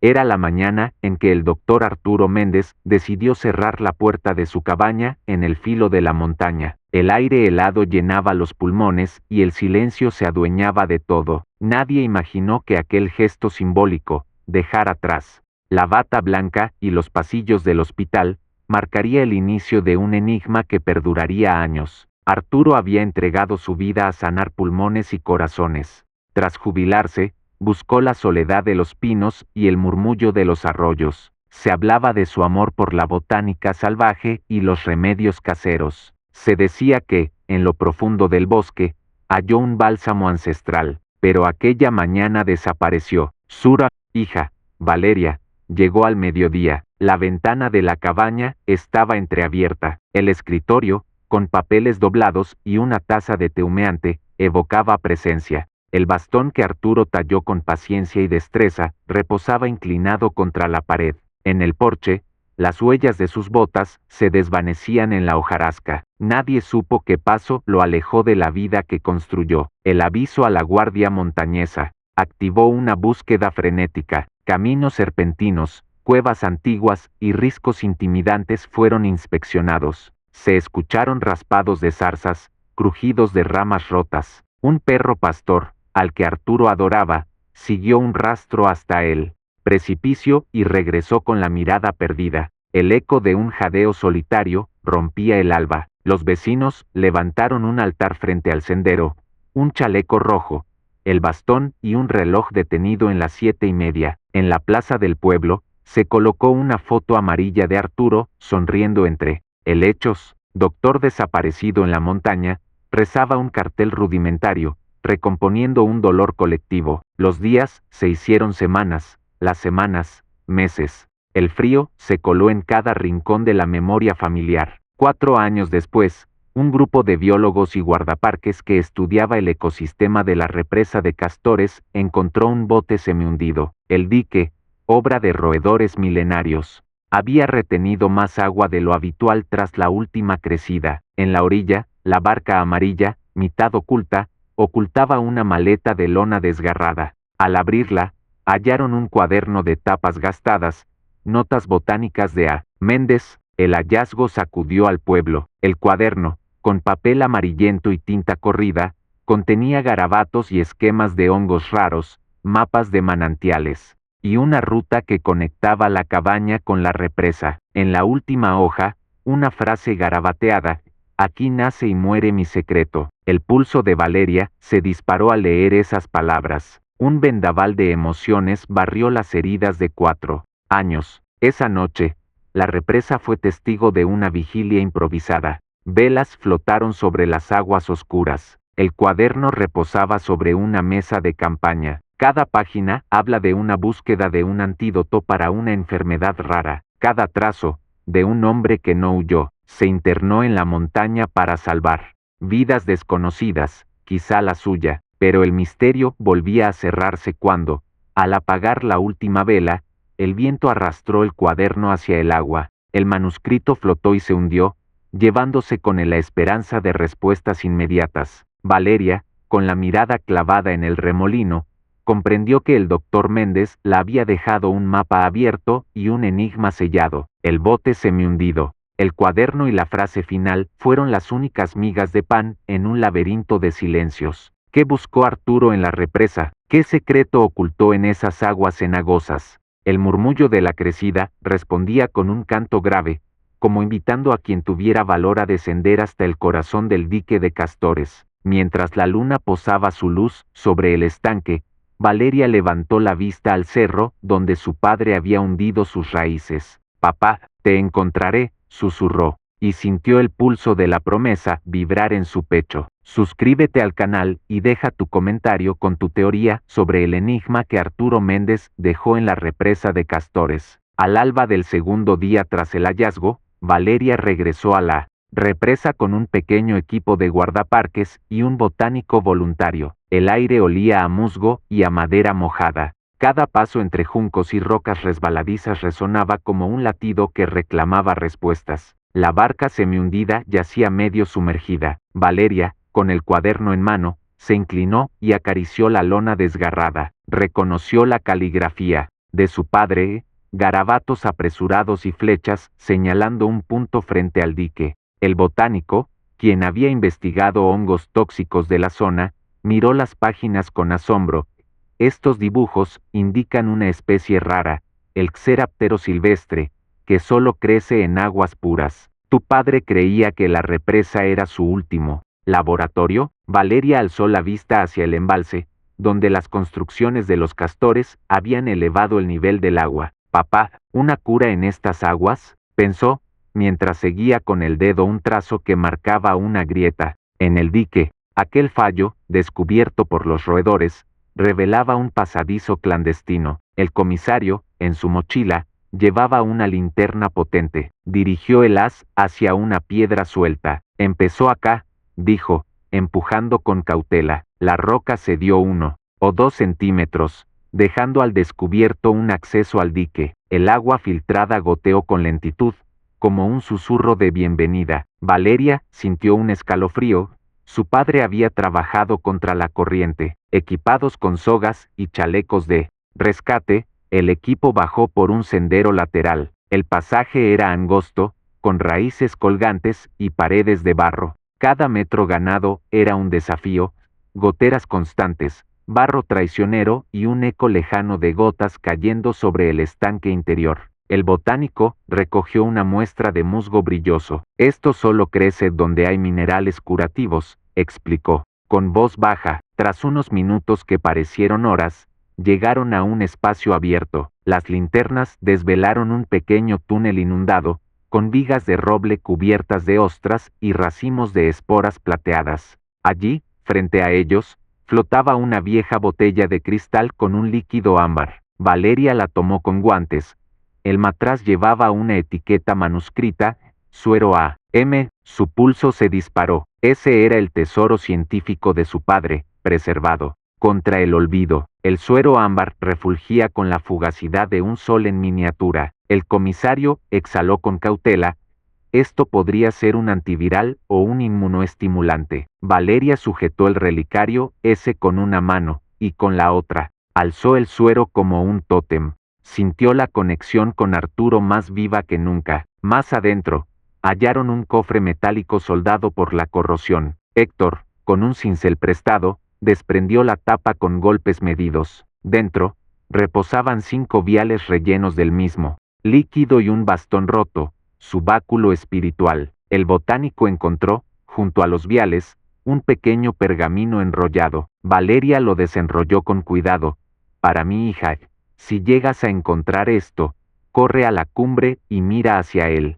Era la mañana en que el doctor Arturo Méndez decidió cerrar la puerta de su cabaña en el filo de la montaña. El aire helado llenaba los pulmones y el silencio se adueñaba de todo. Nadie imaginó que aquel gesto simbólico, dejar atrás la bata blanca y los pasillos del hospital, marcaría el inicio de un enigma que perduraría años. Arturo había entregado su vida a sanar pulmones y corazones. Tras jubilarse, buscó la soledad de los pinos y el murmullo de los arroyos. Se hablaba de su amor por la botánica salvaje y los remedios caseros. Se decía que, en lo profundo del bosque, halló un bálsamo ancestral, pero aquella mañana desapareció. Sura, hija, Valeria, llegó al mediodía. La ventana de la cabaña estaba entreabierta. El escritorio, con papeles doblados y una taza de té humeante, evocaba presencia. El bastón que Arturo talló con paciencia y destreza reposaba inclinado contra la pared. En el porche, las huellas de sus botas se desvanecían en la hojarasca. Nadie supo qué paso lo alejó de la vida que construyó. El aviso a la guardia montañesa activó una búsqueda frenética. Caminos serpentinos, cuevas antiguas y riscos intimidantes fueron inspeccionados. Se escucharon raspados de zarzas, crujidos de ramas rotas. Un perro pastor, al que Arturo adoraba, siguió un rastro hasta el precipicio y regresó con la mirada perdida. El eco de un jadeo solitario rompía el alba. Los vecinos levantaron un altar frente al sendero, un chaleco rojo, el bastón y un reloj detenido en las 7:30. En la plaza del pueblo, se colocó una foto amarilla de Arturo, sonriendo entre helechos. Doctor desaparecido en la montaña, rezaba un cartel rudimentario, recomponiendo un dolor colectivo. Los días se hicieron semanas, las semanas, meses. El frío se coló en cada rincón de la memoria familiar. 4 años después, un grupo de biólogos y guardaparques que estudiaba el ecosistema de la represa de Castores encontró un bote semihundido. El dique, obra de roedores milenarios, había retenido más agua de lo habitual tras la última crecida. En la orilla, la barca amarilla, mitad oculta, ocultaba una maleta de lona desgarrada. Al abrirla, hallaron un cuaderno de tapas gastadas, notas botánicas de A. Méndez. El hallazgo sacudió al pueblo. El cuaderno, con papel amarillento y tinta corrida, contenía garabatos y esquemas de hongos raros, mapas de manantiales, y una ruta que conectaba la cabaña con la represa. En la última hoja, una frase garabateada: aquí nace y muere mi secreto. El pulso de Valeria se disparó al leer esas palabras. Un vendaval de emociones barrió las heridas de 4 años. Esa noche, la represa fue testigo de una vigilia improvisada. Velas flotaron sobre las aguas oscuras. El cuaderno reposaba sobre una mesa de campaña. Cada página habla de una búsqueda de un antídoto para una enfermedad rara. Cada trazo, de un hombre que no huyó, se internó en la montaña para salvar vidas desconocidas, quizá la suya, pero el misterio volvía a cerrarse cuando, al apagar la última vela, el viento arrastró el cuaderno hacia el agua. El manuscrito flotó y se hundió, llevándose con él la esperanza de respuestas inmediatas. Valeria, con la mirada clavada en el remolino, comprendió que el doctor Méndez la había dejado un mapa abierto y un enigma sellado. El bote semihundido, el cuaderno y la frase final fueron las únicas migas de pan en un laberinto de silencios. ¿Qué buscó Arturo en la represa? ¿Qué secreto ocultó en esas aguas cenagosas? El murmullo de la crecida respondía con un canto grave, como invitando a quien tuviera valor a descender hasta el corazón del dique de Castores. Mientras la luna posaba su luz sobre el estanque, Valeria levantó la vista al cerro donde su padre había hundido sus raíces. «Papá, te encontraré», susurró, y sintió el pulso de la promesa vibrar en su pecho. Suscríbete al canal y deja tu comentario con tu teoría sobre el enigma que Arturo Méndez dejó en la represa de Castores. Al alba del segundo día tras el hallazgo, Valeria regresó a la represa con un pequeño equipo de guardaparques y un botánico voluntario. El aire olía a musgo y a madera mojada. Cada paso entre juncos y rocas resbaladizas resonaba como un latido que reclamaba respuestas. La barca semihundida yacía medio sumergida. Valeria, con el cuaderno en mano, se inclinó y acarició la lona desgarrada. Reconoció la caligrafía. de su padre, garabatos apresurados y flechas señalando un punto frente al dique. El botánico, quien había investigado hongos tóxicos de la zona, miró las páginas con asombro. Estos dibujos indican una especie rara, el Xeráptero silvestre, que solo crece en aguas puras. Tu padre creía que la represa era su último laboratorio. Valeria alzó la vista hacia el embalse, donde las construcciones de los castores habían elevado el nivel del agua. Papá, ¿una cura en estas aguas?, pensó, mientras seguía con el dedo un trazo que marcaba una grieta en el dique. Aquel fallo, descubierto por los roedores, revelaba un pasadizo clandestino. El comisario, en su mochila, llevaba una linterna potente. Dirigió el haz hacia una piedra suelta. Empezó acá, dijo, empujando con cautela. La roca cedió 1 o 2 centímetros, dejando al descubierto un acceso al dique. El agua filtrada goteó con lentitud, como un susurro de bienvenida. Valeria sintió un escalofrío. Su padre había trabajado contra la corriente. Equipados con sogas y chalecos de rescate, el equipo bajó por un sendero lateral. El pasaje era angosto, con raíces colgantes y paredes de barro. Cada metro ganado era un desafío, goteras constantes, barro traicionero y un eco lejano de gotas cayendo sobre el estanque interior. El botánico recogió una muestra de musgo brilloso. Esto solo crece donde hay minerales curativos, explicó, con voz baja. Tras unos minutos que parecieron horas, llegaron a un espacio abierto. Las linternas desvelaron un pequeño túnel inundado, con vigas de roble cubiertas de ostras y racimos de esporas plateadas. Allí, frente a ellos, flotaba una vieja botella de cristal con un líquido ámbar. Valeria la tomó con guantes. El matraz llevaba una etiqueta manuscrita, suero A.M. Su pulso se disparó. Ese era el tesoro científico de su padre, preservado contra el olvido. El suero ámbar refulgía con la fugacidad de un sol en miniatura. El comisario exhaló con cautela. Esto podría ser un antiviral o un inmunoestimulante. Valeria sujetó el relicario ese con una mano, y con la otra alzó el suero como un tótem. Sintió la conexión con Arturo más viva que nunca. Más adentro, hallaron un cofre metálico soldado por la corrosión. Héctor, con un cincel prestado, desprendió la tapa con golpes medidos. Dentro, reposaban 5 viales rellenos del mismo líquido y un bastón roto, su báculo espiritual. El botánico encontró, junto a los viales, un pequeño pergamino enrollado. Valeria lo desenrolló con cuidado. Para mi hija, si llegas a encontrar esto, corre a la cumbre y mira hacia él.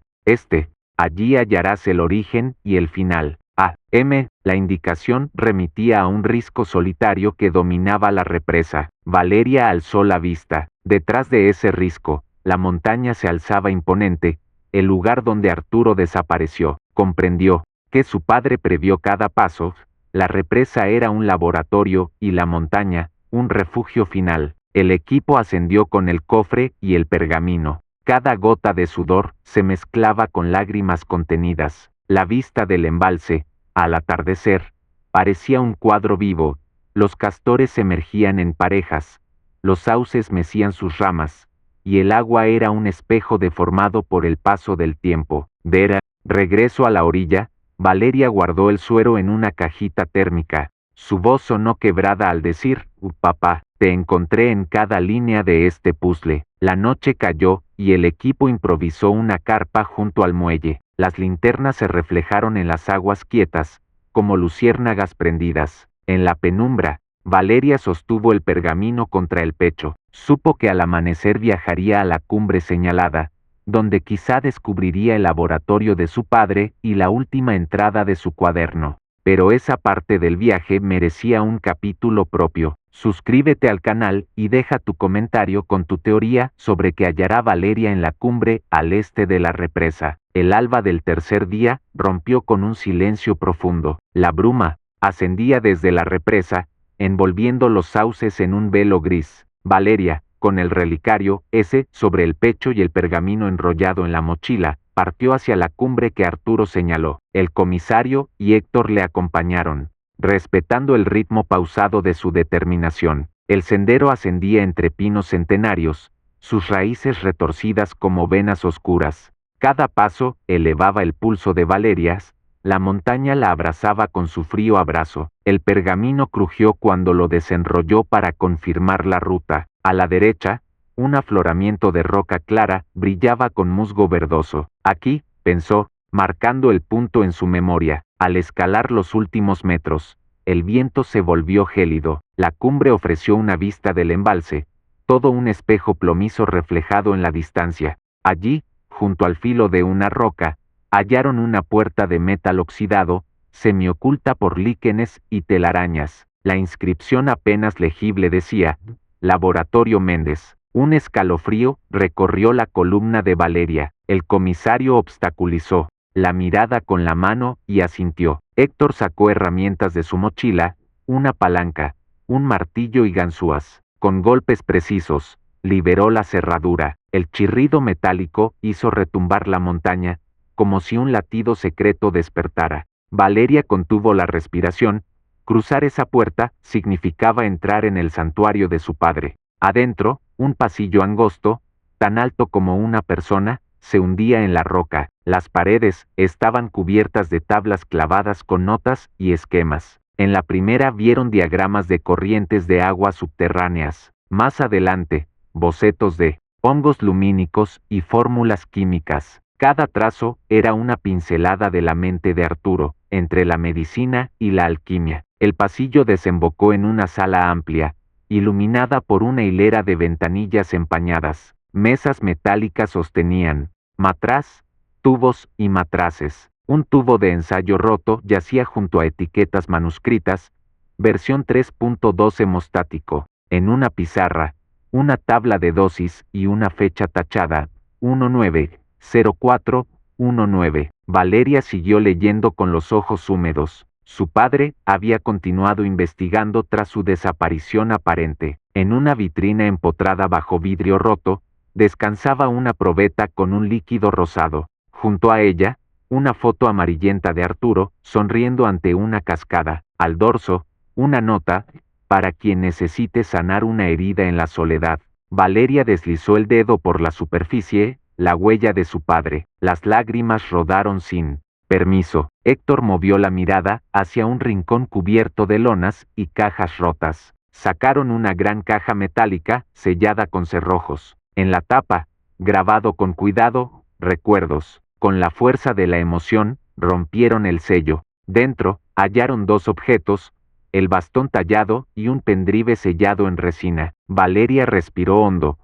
Allí hallarás el origen y el final. A.M. La indicación remitía a un risco solitario que dominaba la represa. Valeria alzó la vista. Detrás de ese risco, la montaña se alzaba imponente, el lugar donde Arturo desapareció. Comprendió que su padre previó cada paso. La represa era un laboratorio y la montaña, un refugio final. El equipo ascendió con el cofre y el pergamino. Cada gota de sudor se mezclaba con lágrimas contenidas. La vista del embalse, al atardecer, parecía un cuadro vivo. Los castores emergían en parejas, los sauces mecían sus ramas, y el agua era un espejo deformado por el paso del tiempo. De regreso a la orilla, Valeria guardó el suero en una cajita térmica. Su voz sonó quebrada al decir, papá, te encontré en cada línea de este puzzle. La noche cayó, y el equipo improvisó una carpa junto al muelle. Las linternas se reflejaron en las aguas quietas, como luciérnagas prendidas. En la penumbra, Valeria sostuvo el pergamino contra el pecho. Supo que al amanecer viajaría a la cumbre señalada, donde quizá descubriría el laboratorio de su padre y la última entrada de su cuaderno. Pero esa parte del viaje merecía un capítulo propio. Suscríbete al canal y deja tu comentario con tu teoría sobre qué hallará Valeria en la cumbre al este de la represa. El alba del tercer día rompió con un silencio profundo. La bruma ascendía desde la represa, envolviendo los sauces en un velo gris. Valeria, con el relicario ese sobre el pecho y el pergamino enrollado en la mochila, partió hacia la cumbre que Arturo señaló. El comisario y Héctor le acompañaron, respetando el ritmo pausado de su determinación. El sendero ascendía entre pinos centenarios, sus raíces retorcidas como venas oscuras. Cada paso elevaba el pulso de Valeria. La montaña la abrazaba con su frío abrazo. El pergamino crujió cuando lo desenrolló para confirmar la ruta. A la derecha, un afloramiento de roca clara brillaba con musgo verdoso. Aquí, pensó, marcando el punto en su memoria. Al escalar los últimos metros, el viento se volvió gélido. La cumbre ofreció una vista del embalse, todo un espejo plomizo reflejado en la distancia. Allí, junto al filo de una roca, hallaron una puerta de metal oxidado, semioculta por líquenes y telarañas. La inscripción apenas legible decía, Laboratorio Méndez. Un escalofrío recorrió la columna de Valeria. El comisario obstaculizó la mirada con la mano y asintió. Héctor sacó herramientas de su mochila, una palanca, un martillo y ganzúas. Con golpes precisos, liberó la cerradura. El chirrido metálico hizo retumbar la montaña, como si un latido secreto despertara. Valeria contuvo la respiración. Cruzar esa puerta significaba entrar en el santuario de su padre. Adentro, un pasillo angosto, tan alto como una persona, se hundía en la roca. Las paredes estaban cubiertas de tablas clavadas con notas y esquemas. En la primera vieron diagramas de corrientes de agua subterráneas. Más adelante, bocetos de hongos lumínicos y fórmulas químicas. Cada trazo era una pincelada de la mente de Arturo, entre la medicina y la alquimia. El pasillo desembocó en una sala amplia, iluminada por una hilera de ventanillas empañadas. Mesas metálicas sostenían matraz, tubos y matraces. Un tubo de ensayo roto yacía junto a etiquetas manuscritas, versión 3.2 hemostático. En una pizarra, una tabla de dosis y una fecha tachada, 190419. Valeria siguió leyendo con los ojos húmedos. Su padre había continuado investigando tras su desaparición aparente. En una vitrina empotrada bajo vidrio roto, descansaba una probeta con un líquido rosado. Junto a ella, una foto amarillenta de Arturo, sonriendo ante una cascada. Al dorso, una nota, para quien necesite sanar una herida en la soledad. Valeria deslizó el dedo por la superficie, la huella de su padre. Las lágrimas rodaron sin permiso. Héctor movió la mirada hacia un rincón cubierto de lonas y cajas rotas. Sacaron una gran caja metálica, sellada con cerrojos. En la tapa, grabado con cuidado, recuerdos. Con la fuerza de la emoción, rompieron el sello. Dentro, hallaron dos objetos, el bastón tallado y un pendrive sellado en resina. Valeria respiró hondo.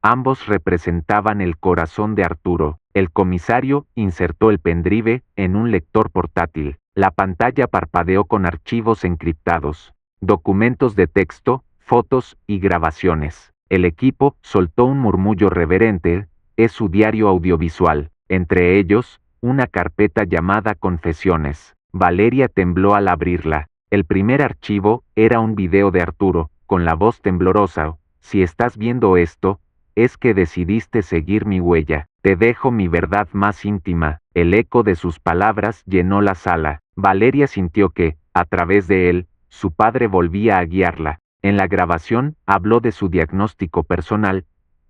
Ambos representaban el corazón de Arturo. El comisario insertó el pendrive en un lector portátil. La pantalla parpadeó con archivos encriptados, documentos de texto, fotos y grabaciones. El equipo soltó un murmullo reverente. Es su diario audiovisual. Entre ellos, una carpeta llamada Confesiones. Valeria tembló al abrirla. El primer archivo era un video de Arturo, con la voz temblorosa. Si estás viendo esto, es que decidiste seguir mi huella. Te dejo mi verdad más íntima. El eco de sus palabras llenó la sala. Valeria sintió que, a través de él, su padre volvía a guiarla. En la grabación, habló de su diagnóstico personal,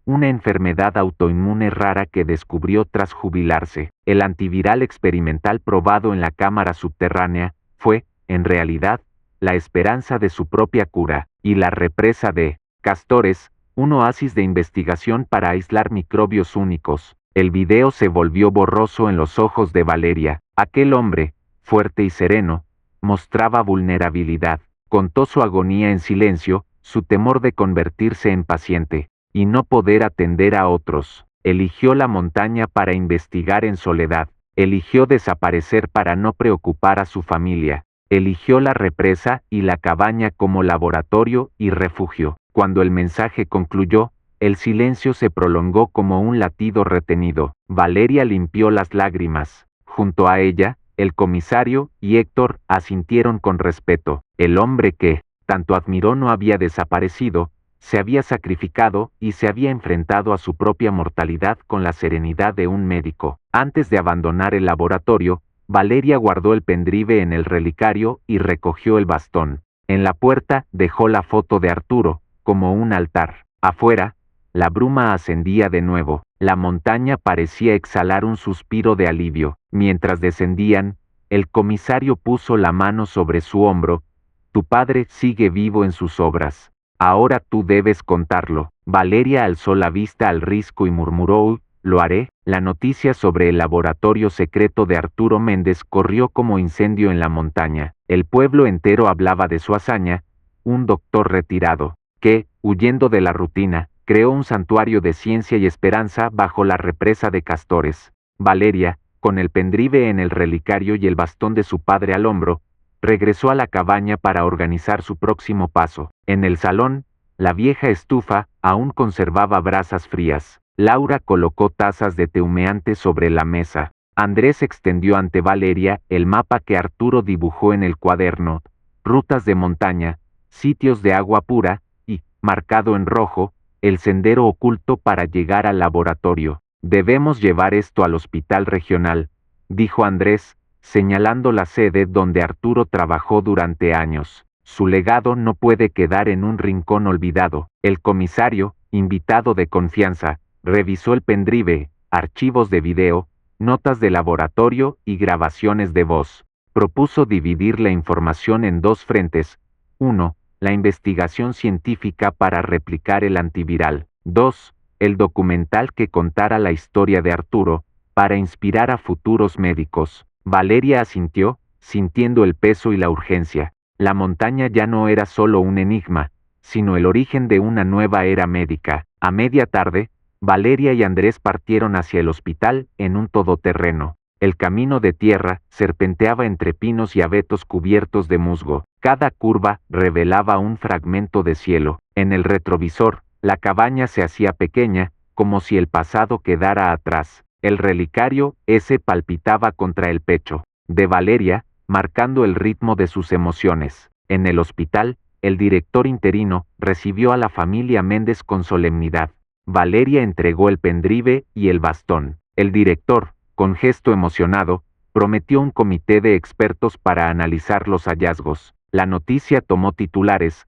una enfermedad autoinmune rara que descubrió tras jubilarse. El antiviral experimental probado en la cámara subterránea fue, en realidad, la esperanza de su propia cura, y la represa de Castores, un oasis de investigación para aislar microbios únicos. El video se volvió borroso en los ojos de Valeria. Aquel hombre, fuerte y sereno, mostraba vulnerabilidad. Contó su agonía en silencio, su temor de convertirse en paciente y no poder atender a otros. Eligió la montaña para investigar en soledad. Eligió desaparecer para no preocupar a su familia. Eligió la represa y la cabaña como laboratorio y refugio. Cuando el mensaje concluyó, el silencio se prolongó como un latido retenido. Valeria limpió las lágrimas. Junto a ella, el comisario y Héctor asintieron con respeto. El hombre que tanto admiró no había desaparecido, se había sacrificado y se había enfrentado a su propia mortalidad con la serenidad de un médico. Antes de abandonar el laboratorio, Valeria guardó el pendrive en el relicario y recogió el bastón. En la puerta dejó la foto de Arturo, como un altar. Afuera, La bruma ascendía de nuevo. La montaña parecía exhalar un suspiro de alivio. Mientras descendían, el comisario puso la mano sobre su hombro. Tu padre sigue vivo en sus obras. Ahora tú debes contarlo. Valeria alzó la vista al risco y murmuró, lo haré. La noticia sobre el laboratorio secreto de Arturo Méndez corrió como incendio en la montaña. El pueblo entero hablaba de su hazaña, un doctor retirado, que, huyendo de la rutina, creó un santuario de ciencia y esperanza bajo la represa de Castores. Valeria, con el pendrive en el relicario y el bastón de su padre al hombro, regresó a la cabaña para organizar su próximo paso. En el salón, la vieja estufa aún conservaba brasas frías. Laura colocó tazas de té humeante sobre la mesa. Andrés extendió ante Valeria el mapa que Arturo dibujó en el cuaderno, rutas de montaña, sitios de agua pura, y, marcado en rojo, el sendero oculto para llegar al laboratorio. Debemos llevar esto al hospital regional, dijo Andrés, señalando la sede donde Arturo trabajó durante años. Su legado no puede quedar en un rincón olvidado. El comisario, invitado de confianza, revisó el pendrive, archivos de video, notas de laboratorio y grabaciones de voz. Propuso dividir la información en dos frentes. 1. La investigación científica para replicar el antiviral. 2. El documental que contara la historia de Arturo, para inspirar a futuros médicos. Valeria asintió, sintiendo el peso y la urgencia. La montaña ya no era solo un enigma, sino el origen de una nueva era médica. A media tarde, Valeria y Andrés partieron hacia el hospital en un todoterreno. El camino de tierra serpenteaba entre pinos y abetos cubiertos de musgo. Cada curva revelaba un fragmento de cielo. En el retrovisor, la cabaña se hacía pequeña, como si el pasado quedara atrás. El relicario, ese palpitaba contra el pecho de Valeria, marcando el ritmo de sus emociones. En el hospital, el director interino recibió a la familia Méndez con solemnidad. Valeria entregó el pendrive y el bastón. El director, con gesto emocionado, prometió un comité de expertos para analizar los hallazgos. La noticia tomó titulares.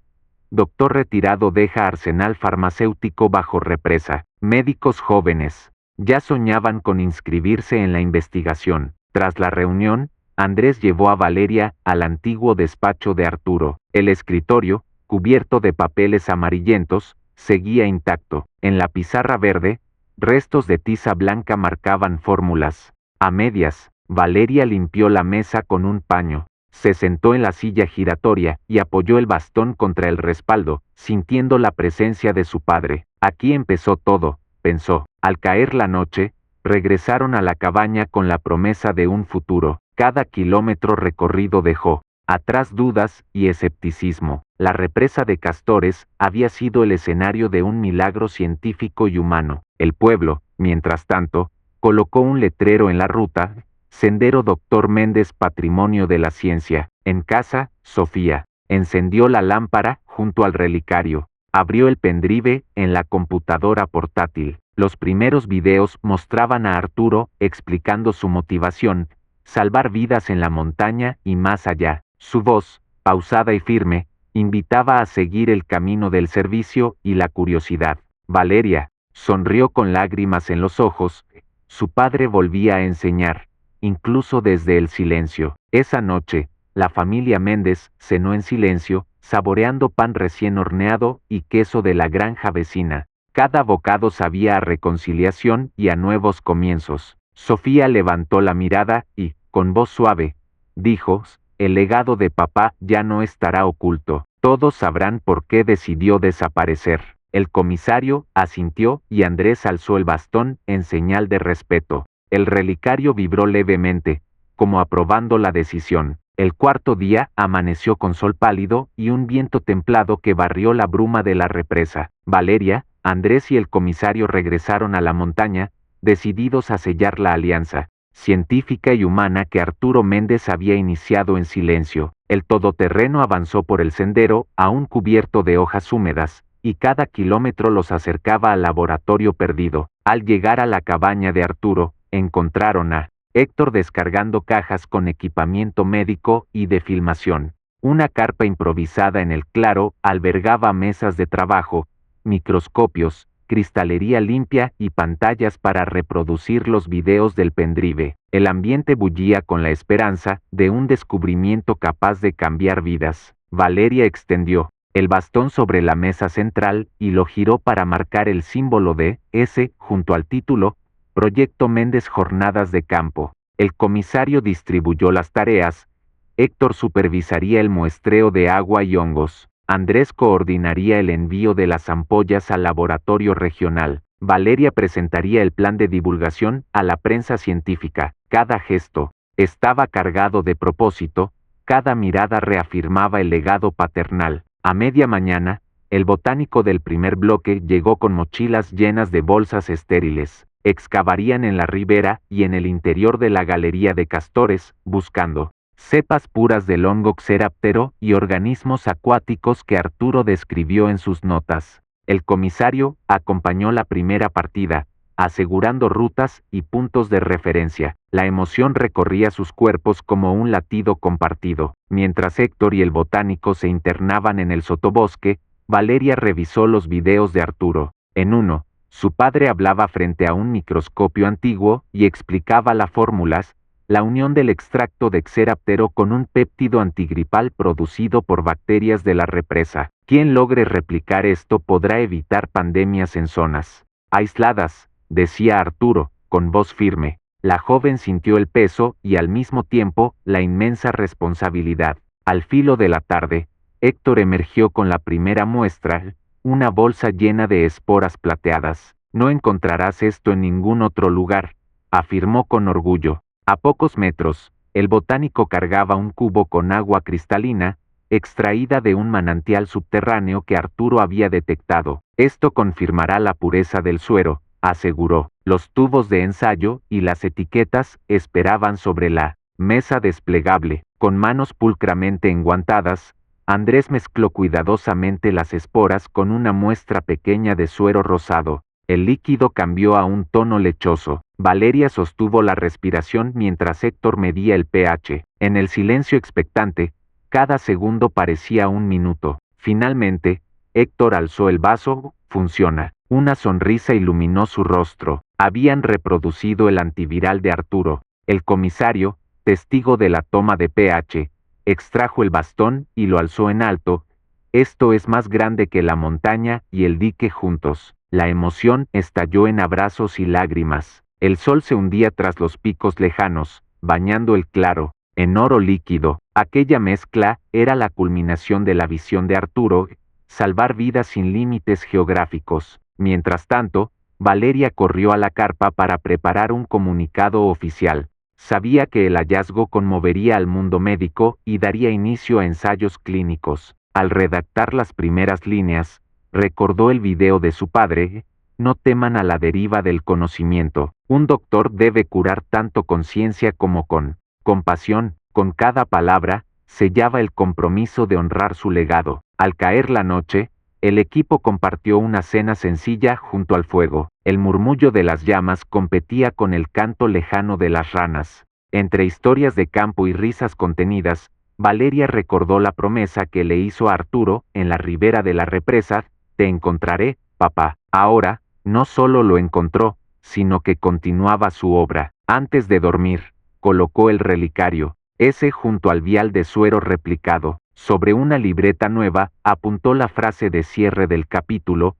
Doctor retirado deja arsenal farmacéutico bajo represa. Médicos jóvenes ya soñaban con inscribirse en la investigación. Tras la reunión, Andrés llevó a Valeria al antiguo despacho de Arturo. El escritorio, cubierto de papeles amarillentos, seguía intacto. En la pizarra verde, restos de tiza blanca marcaban fórmulas. A medias, Valeria limpió la mesa con un paño. Se sentó en la silla giratoria y apoyó el bastón contra el respaldo, sintiendo la presencia de su padre. Aquí empezó todo, pensó. Al caer la noche, regresaron a la cabaña con la promesa de un futuro. Cada kilómetro recorrido dejó atrás dudas y escepticismo. La represa de Castores había sido el escenario de un milagro científico y humano. El pueblo, mientras tanto, colocó un letrero en la ruta: Sendero Doctor Méndez, Patrimonio de la Ciencia. En casa, Sofía encendió la lámpara junto al relicario. Abrió el pendrive en la computadora portátil. Los primeros videos mostraban a Arturo explicando su motivación: salvar vidas en la montaña y más allá. Su voz, pausada y firme, invitaba a seguir el camino del servicio y la curiosidad. Valeria sonrió con lágrimas en los ojos. Su padre volvía a enseñar, incluso desde el silencio. Esa noche, la familia Méndez cenó en silencio, saboreando pan recién horneado y queso de la granja vecina. Cada bocado sabía a reconciliación y a nuevos comienzos. Sofía levantó la mirada y, con voz suave, dijo: el legado de papá ya no estará oculto. Todos sabrán por qué decidió desaparecer. El comisario asintió y Andrés alzó el bastón en señal de respeto. El relicario vibró levemente, como aprobando la decisión. El cuarto día amaneció con sol pálido y un viento templado que barrió la bruma de la represa. Valeria, Andrés y el comisario regresaron a la montaña, decididos a sellar la alianza científica y humana que Arturo Méndez había iniciado en silencio. El todoterreno avanzó por el sendero, aún cubierto de hojas húmedas, y cada kilómetro los acercaba al laboratorio perdido. Al llegar a la cabaña de Arturo, encontraron a Héctor descargando cajas con equipamiento médico y de filmación. Una carpa improvisada en el claro albergaba mesas de trabajo, microscopios, cristalería limpia y pantallas para reproducir los videos del pendrive. El ambiente bullía con la esperanza de un descubrimiento capaz de cambiar vidas. Valeria extendió el bastón sobre la mesa central y lo giró para marcar el símbolo de S junto al título, Proyecto Méndez Jornadas de Campo. El comisario distribuyó las tareas. Héctor supervisaría el muestreo de agua y hongos. Andrés coordinaría el envío de las ampollas al laboratorio regional. Valeria presentaría el plan de divulgación a la prensa científica. Cada gesto estaba cargado de propósito, cada mirada reafirmaba el legado paternal. A media mañana, el botánico del primer bloque llegó con mochilas llenas de bolsas estériles. Excavarían en la ribera y en el interior de la galería de castores, buscando cepas puras del hongo Xeráptero y organismos acuáticos que Arturo describió en sus notas. El comisario acompañó la primera partida, asegurando rutas y puntos de referencia. La emoción recorría sus cuerpos como un latido compartido. Mientras Héctor y el botánico se internaban en el sotobosque, Valeria revisó los videos de Arturo. En uno, su padre hablaba frente a un microscopio antiguo y explicaba las fórmulas, la unión del extracto de Xeráptero con un péptido antigripal producido por bacterias de la represa. Quien logre replicar esto podrá evitar pandemias en zonas aisladas, decía Arturo, con voz firme. La joven sintió el peso y al mismo tiempo la inmensa responsabilidad. Al filo de la tarde, Héctor emergió con la primera muestra, una bolsa llena de esporas plateadas. No encontrarás esto en ningún otro lugar, afirmó con orgullo. A pocos metros, el botánico cargaba un cubo con agua cristalina, extraída de un manantial subterráneo que Arturo había detectado. Esto confirmará la pureza del suero, aseguró. Los tubos de ensayo y las etiquetas esperaban sobre la mesa desplegable. Con manos pulcramente enguantadas, Andrés mezcló cuidadosamente las esporas con una muestra pequeña de suero rosado. El líquido cambió a un tono lechoso. Valeria sostuvo la respiración mientras Héctor medía el pH. En el silencio expectante, cada segundo parecía un minuto. Finalmente, Héctor alzó el vaso. Funciona. Una sonrisa iluminó su rostro. Habían reproducido el antiviral de Arturo. El comisario, testigo de la toma de pH, extrajo el bastón y lo alzó en alto. Esto es más grande que la montaña y el dique juntos. La emoción estalló en abrazos y lágrimas. El sol se hundía tras los picos lejanos, bañando el claro, en oro líquido. Aquella mezcla era la culminación de la visión de Arturo, salvar vidas sin límites geográficos. Mientras tanto, Valeria corrió a la carpa para preparar un comunicado oficial. Sabía que el hallazgo conmovería al mundo médico y daría inicio a ensayos clínicos. Al redactar las primeras líneas, recordó el video de su padre, no teman a la deriva del conocimiento. Un doctor debe curar tanto con ciencia como con compasión. Con cada palabra, sellaba el compromiso de honrar su legado. Al caer la noche, el equipo compartió una cena sencilla junto al fuego. El murmullo de las llamas competía con el canto lejano de las ranas. Entre historias de campo y risas contenidas, Valeria recordó la promesa que le hizo a Arturo en la ribera de la represa: te encontraré, papá. Ahora, no solo lo encontró, sino que continuaba su obra. Antes de dormir, colocó el relicario, ese junto al vial de suero replicado. Sobre una libreta nueva, apuntó la frase de cierre del capítulo: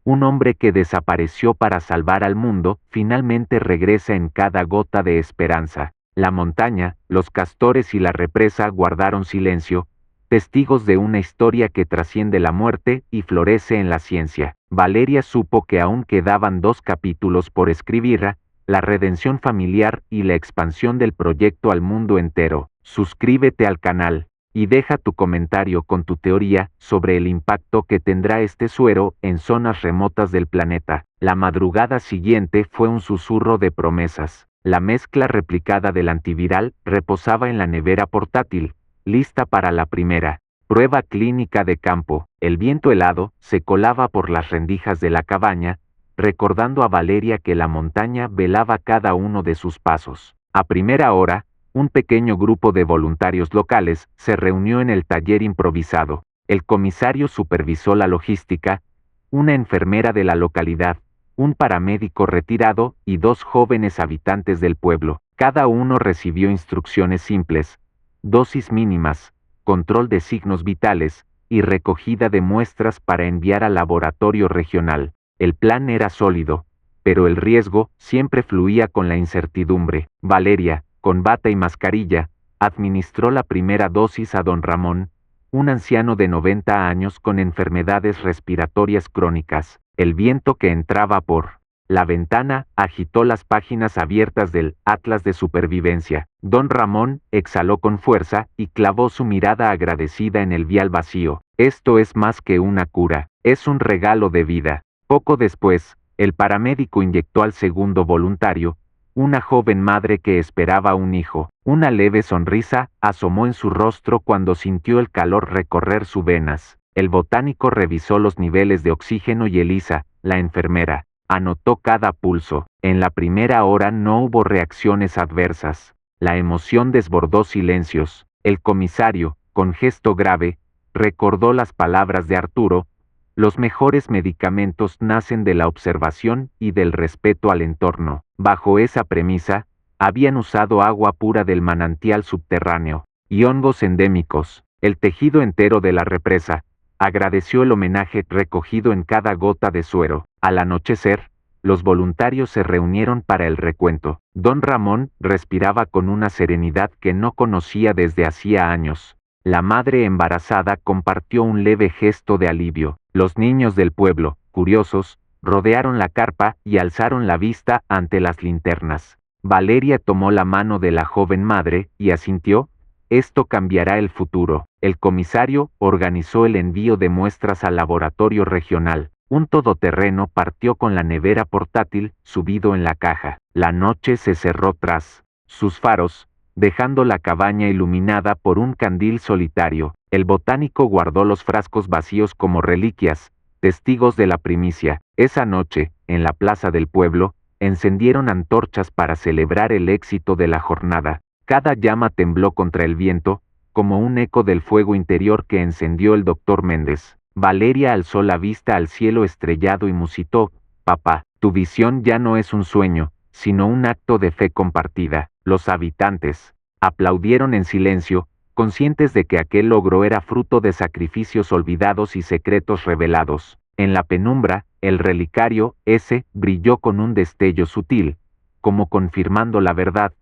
un hombre que desapareció para salvar al mundo, finalmente regresa en cada gota de esperanza. La montaña, los castores y la represa guardaron silencio, testigos de una historia que trasciende la muerte y florece en la ciencia. Valeria supo que aún quedaban 2 capítulos por escribir: la redención familiar y la expansión del proyecto al mundo entero. Suscríbete al canal y deja tu comentario con tu teoría sobre el impacto que tendrá este suero en zonas remotas del planeta. La madrugada siguiente fue un susurro de promesas. La mezcla replicada del antiviral reposaba en la nevera portátil, lista para la primera prueba clínica de campo. El viento helado se colaba por las rendijas de la cabaña, recordando a Valeria que la montaña velaba cada uno de sus pasos. A primera hora, un pequeño grupo de voluntarios locales se reunió en el taller improvisado. El comisario supervisó la logística, una enfermera de la localidad, un paramédico retirado y 2 jóvenes habitantes del pueblo. Cada uno recibió instrucciones simples, dosis mínimas, control de signos vitales y recogida de muestras para enviar al laboratorio regional. El plan era sólido, pero el riesgo siempre fluía con la incertidumbre. Valeria, con bata y mascarilla, administró la primera dosis a don Ramón, un anciano de 90 años con enfermedades respiratorias crónicas. El viento que entraba por la ventana agitó las páginas abiertas del Atlas de Supervivencia. Don Ramón exhaló con fuerza y clavó su mirada agradecida en el vial vacío. Esto es más que una cura, es un regalo de vida. Poco después, el paramédico inyectó al segundo voluntario, una joven madre que esperaba un hijo. Una leve sonrisa asomó en su rostro cuando sintió el calor recorrer sus venas. El botánico revisó los niveles de oxígeno y Elisa, la enfermera, anotó cada pulso. En la primera hora no hubo reacciones adversas. La emoción desbordó silencios. El comisario, con gesto grave, recordó las palabras de Arturo: los mejores medicamentos nacen de la observación y del respeto al entorno. Bajo esa premisa, habían usado agua pura del manantial subterráneo y hongos endémicos. El tejido entero de la represa agradeció el homenaje recogido en cada gota de suero. Al anochecer, los voluntarios se reunieron para el recuento. Don Ramón respiraba con una serenidad que no conocía desde hacía años. La madre embarazada compartió un leve gesto de alivio. Los niños del pueblo, curiosos, rodearon la carpa y alzaron la vista ante las linternas. Valeria tomó la mano de la joven madre y asintió: esto cambiará el futuro. El comisario organizó el envío de muestras al laboratorio regional. Un todoterreno partió con la nevera portátil subido en la caja. La noche se cerró tras sus faros, dejando la cabaña iluminada por un candil solitario. El botánico guardó los frascos vacíos como reliquias, testigos de la primicia. Esa noche, en la plaza del pueblo, encendieron antorchas para celebrar el éxito de la jornada. Cada llama tembló contra el viento, como un eco del fuego interior que encendió el doctor Méndez. Valeria alzó la vista al cielo estrellado y musitó: papá, tu visión ya no es un sueño, sino un acto de fe compartida. Los habitantes aplaudieron en silencio, conscientes de que aquel logro era fruto de sacrificios olvidados y secretos revelados. En la penumbra, el relicario ese brilló con un destello sutil, como confirmando la verdad: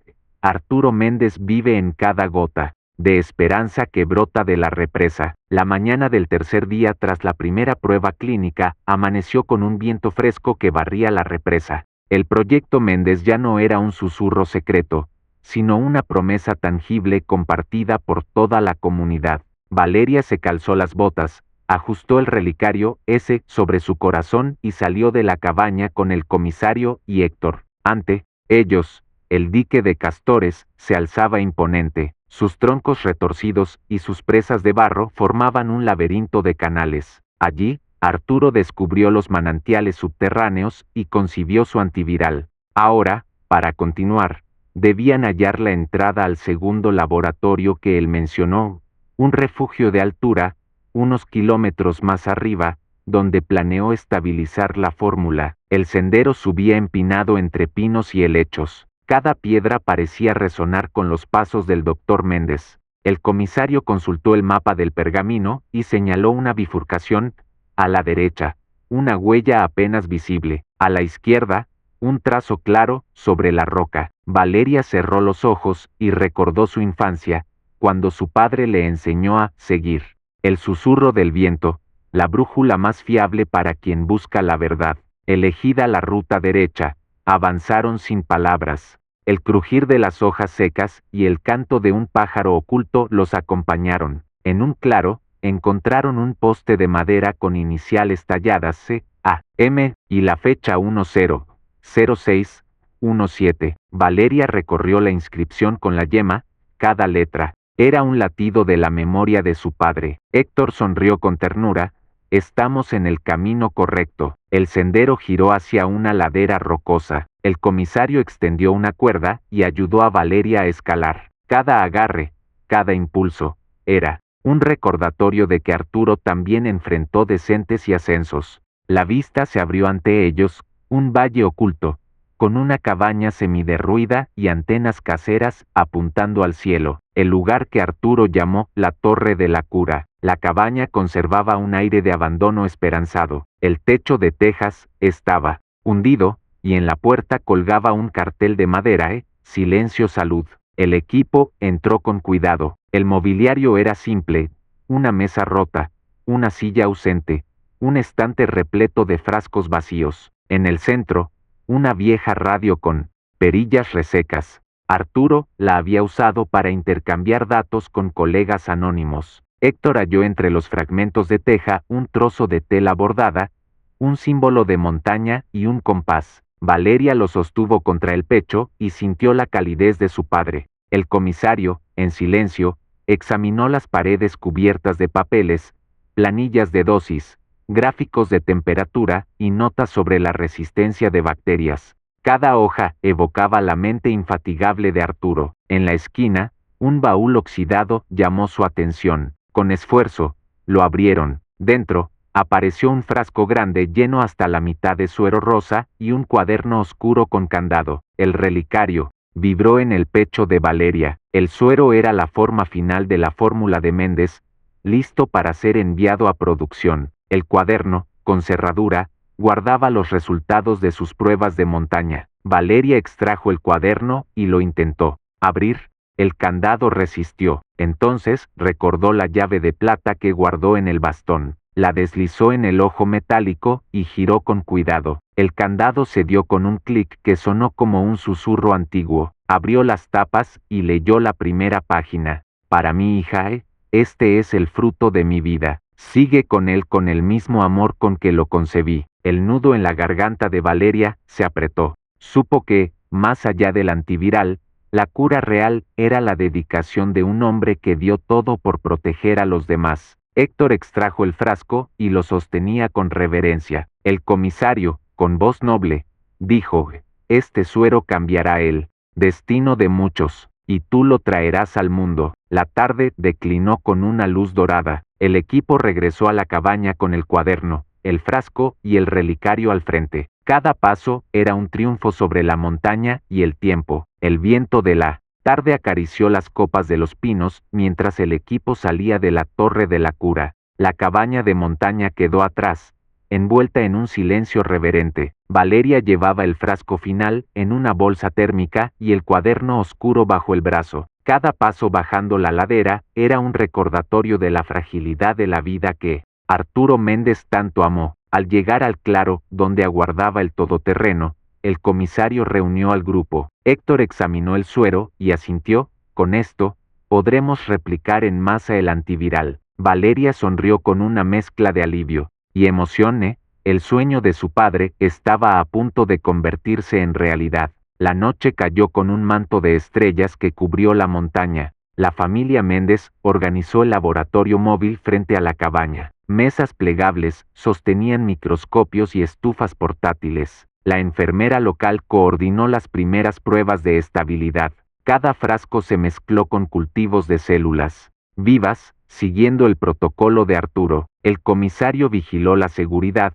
Arturo Méndez vive en cada gota de esperanza que brota de la represa. La mañana del tercer día tras la primera prueba clínica, amaneció con un viento fresco que barría la represa. El proyecto Méndez ya no era un susurro secreto, sino una promesa tangible compartida por toda la comunidad. Valeria se calzó las botas, ajustó el relicario ese sobre su corazón y salió de la cabaña con el comisario y Héctor. Ante ellos, el dique de castores se alzaba imponente. Sus troncos retorcidos y sus presas de barro formaban un laberinto de canales. Allí, Arturo descubrió los manantiales subterráneos y concibió su antiviral. Ahora, para continuar, debían hallar la entrada al segundo laboratorio que él mencionó, un refugio de altura, unos kilómetros más arriba, donde planeó estabilizar la fórmula. El sendero subía empinado entre pinos y helechos. Cada piedra parecía resonar con los pasos del doctor Méndez. El comisario consultó el mapa del pergamino y señaló una bifurcación: a la derecha, una huella apenas visible; a la izquierda, un trazo claro sobre la roca. Valeria cerró los ojos y recordó su infancia, cuando su padre le enseñó a seguir el susurro del viento, la brújula más fiable para quien busca la verdad. Elegida la ruta derecha, avanzaron sin palabras. El crujir de las hojas secas y el canto de un pájaro oculto los acompañaron. En un claro, encontraron un poste de madera con iniciales talladas C, A, M, y la fecha 100617. Valeria recorrió la inscripción con la yema. Cada letra era un latido de la memoria de su padre. Héctor sonrió con ternura: estamos en el camino correcto. El sendero giró hacia una ladera rocosa. El comisario extendió una cuerda y ayudó a Valeria a escalar. Cada agarre, cada impulso, era un recordatorio de que Arturo también enfrentó descensos y ascensos. La vista se abrió ante ellos, un valle oculto, con una cabaña semiderruida y antenas caseras apuntando al cielo, el lugar que Arturo llamó la Torre de la Cura. La cabaña conservaba un aire de abandono esperanzado. El techo de tejas estaba hundido, y en la puerta colgaba un cartel de madera, Silencio Salud. El equipo entró con cuidado. El mobiliario era simple, una mesa rota, una silla ausente, un estante repleto de frascos vacíos. En el centro, una vieja radio con perillas resecas. Arturo la había usado para intercambiar datos con colegas anónimos. Héctor halló entre los fragmentos de teja un trozo de tela bordada, un símbolo de montaña y un compás. Valeria lo sostuvo contra el pecho y sintió la calidez de su padre. El comisario, en silencio, examinó las paredes cubiertas de papeles, planillas de dosis, gráficos de temperatura y notas sobre la resistencia de bacterias. Cada hoja evocaba la mente infatigable de Arturo. En la esquina, un baúl oxidado llamó su atención. Con esfuerzo, lo abrieron. Dentro, apareció un frasco grande lleno hasta la mitad de suero rosa y un cuaderno oscuro con candado. El relicario vibró en el pecho de Valeria. El suero era la forma final de la fórmula de Méndez, listo para ser enviado a producción. El cuaderno, con cerradura, guardaba los resultados de sus pruebas de montaña. Valeria extrajo el cuaderno y lo intentó abrir. El candado resistió. Entonces recordó la llave de plata que guardó en el bastón. La deslizó en el ojo metálico y giró con cuidado. El candado se dio con un clic que sonó como un susurro antiguo. Abrió las tapas y leyó la primera página. Para mi hija, este es el fruto de mi vida. Sigue con él con el mismo amor con que lo concebí. El nudo en la garganta de Valeria se apretó. Supo que, más allá del antiviral, la cura real era la dedicación de un hombre que dio todo por proteger a los demás. Héctor extrajo el frasco y lo sostenía con reverencia. El comisario, con voz noble, dijo: este suero cambiará el destino de muchos, y tú lo traerás al mundo. La tarde declinó con una luz dorada. El equipo regresó a la cabaña con el cuaderno, el frasco y el relicario al frente. Cada paso era un triunfo sobre la montaña y el tiempo. El viento de la tarde acarició las copas de los pinos mientras el equipo salía de la Torre de la Cura. La cabaña de montaña quedó atrás, envuelta en un silencio reverente. Valeria llevaba el frasco final en una bolsa térmica y el cuaderno oscuro bajo el brazo. Cada paso bajando la ladera era un recordatorio de la fragilidad de la vida que Arturo Méndez tanto amó. Al llegar al claro, donde aguardaba el todoterreno, el comisario reunió al grupo. Héctor examinó el suero y asintió: con esto, podremos replicar en masa el antiviral. Valeria sonrió con una mezcla de alivio y emoción. El sueño de su padre estaba a punto de convertirse en realidad. La noche cayó con un manto de estrellas que cubrió la montaña. La familia Méndez organizó el laboratorio móvil frente a la cabaña. Mesas plegables sostenían microscopios y estufas portátiles. La enfermera local coordinó las primeras pruebas de estabilidad. Cada frasco se mezcló con cultivos de células vivas, siguiendo el protocolo de Arturo. El comisario vigiló la seguridad.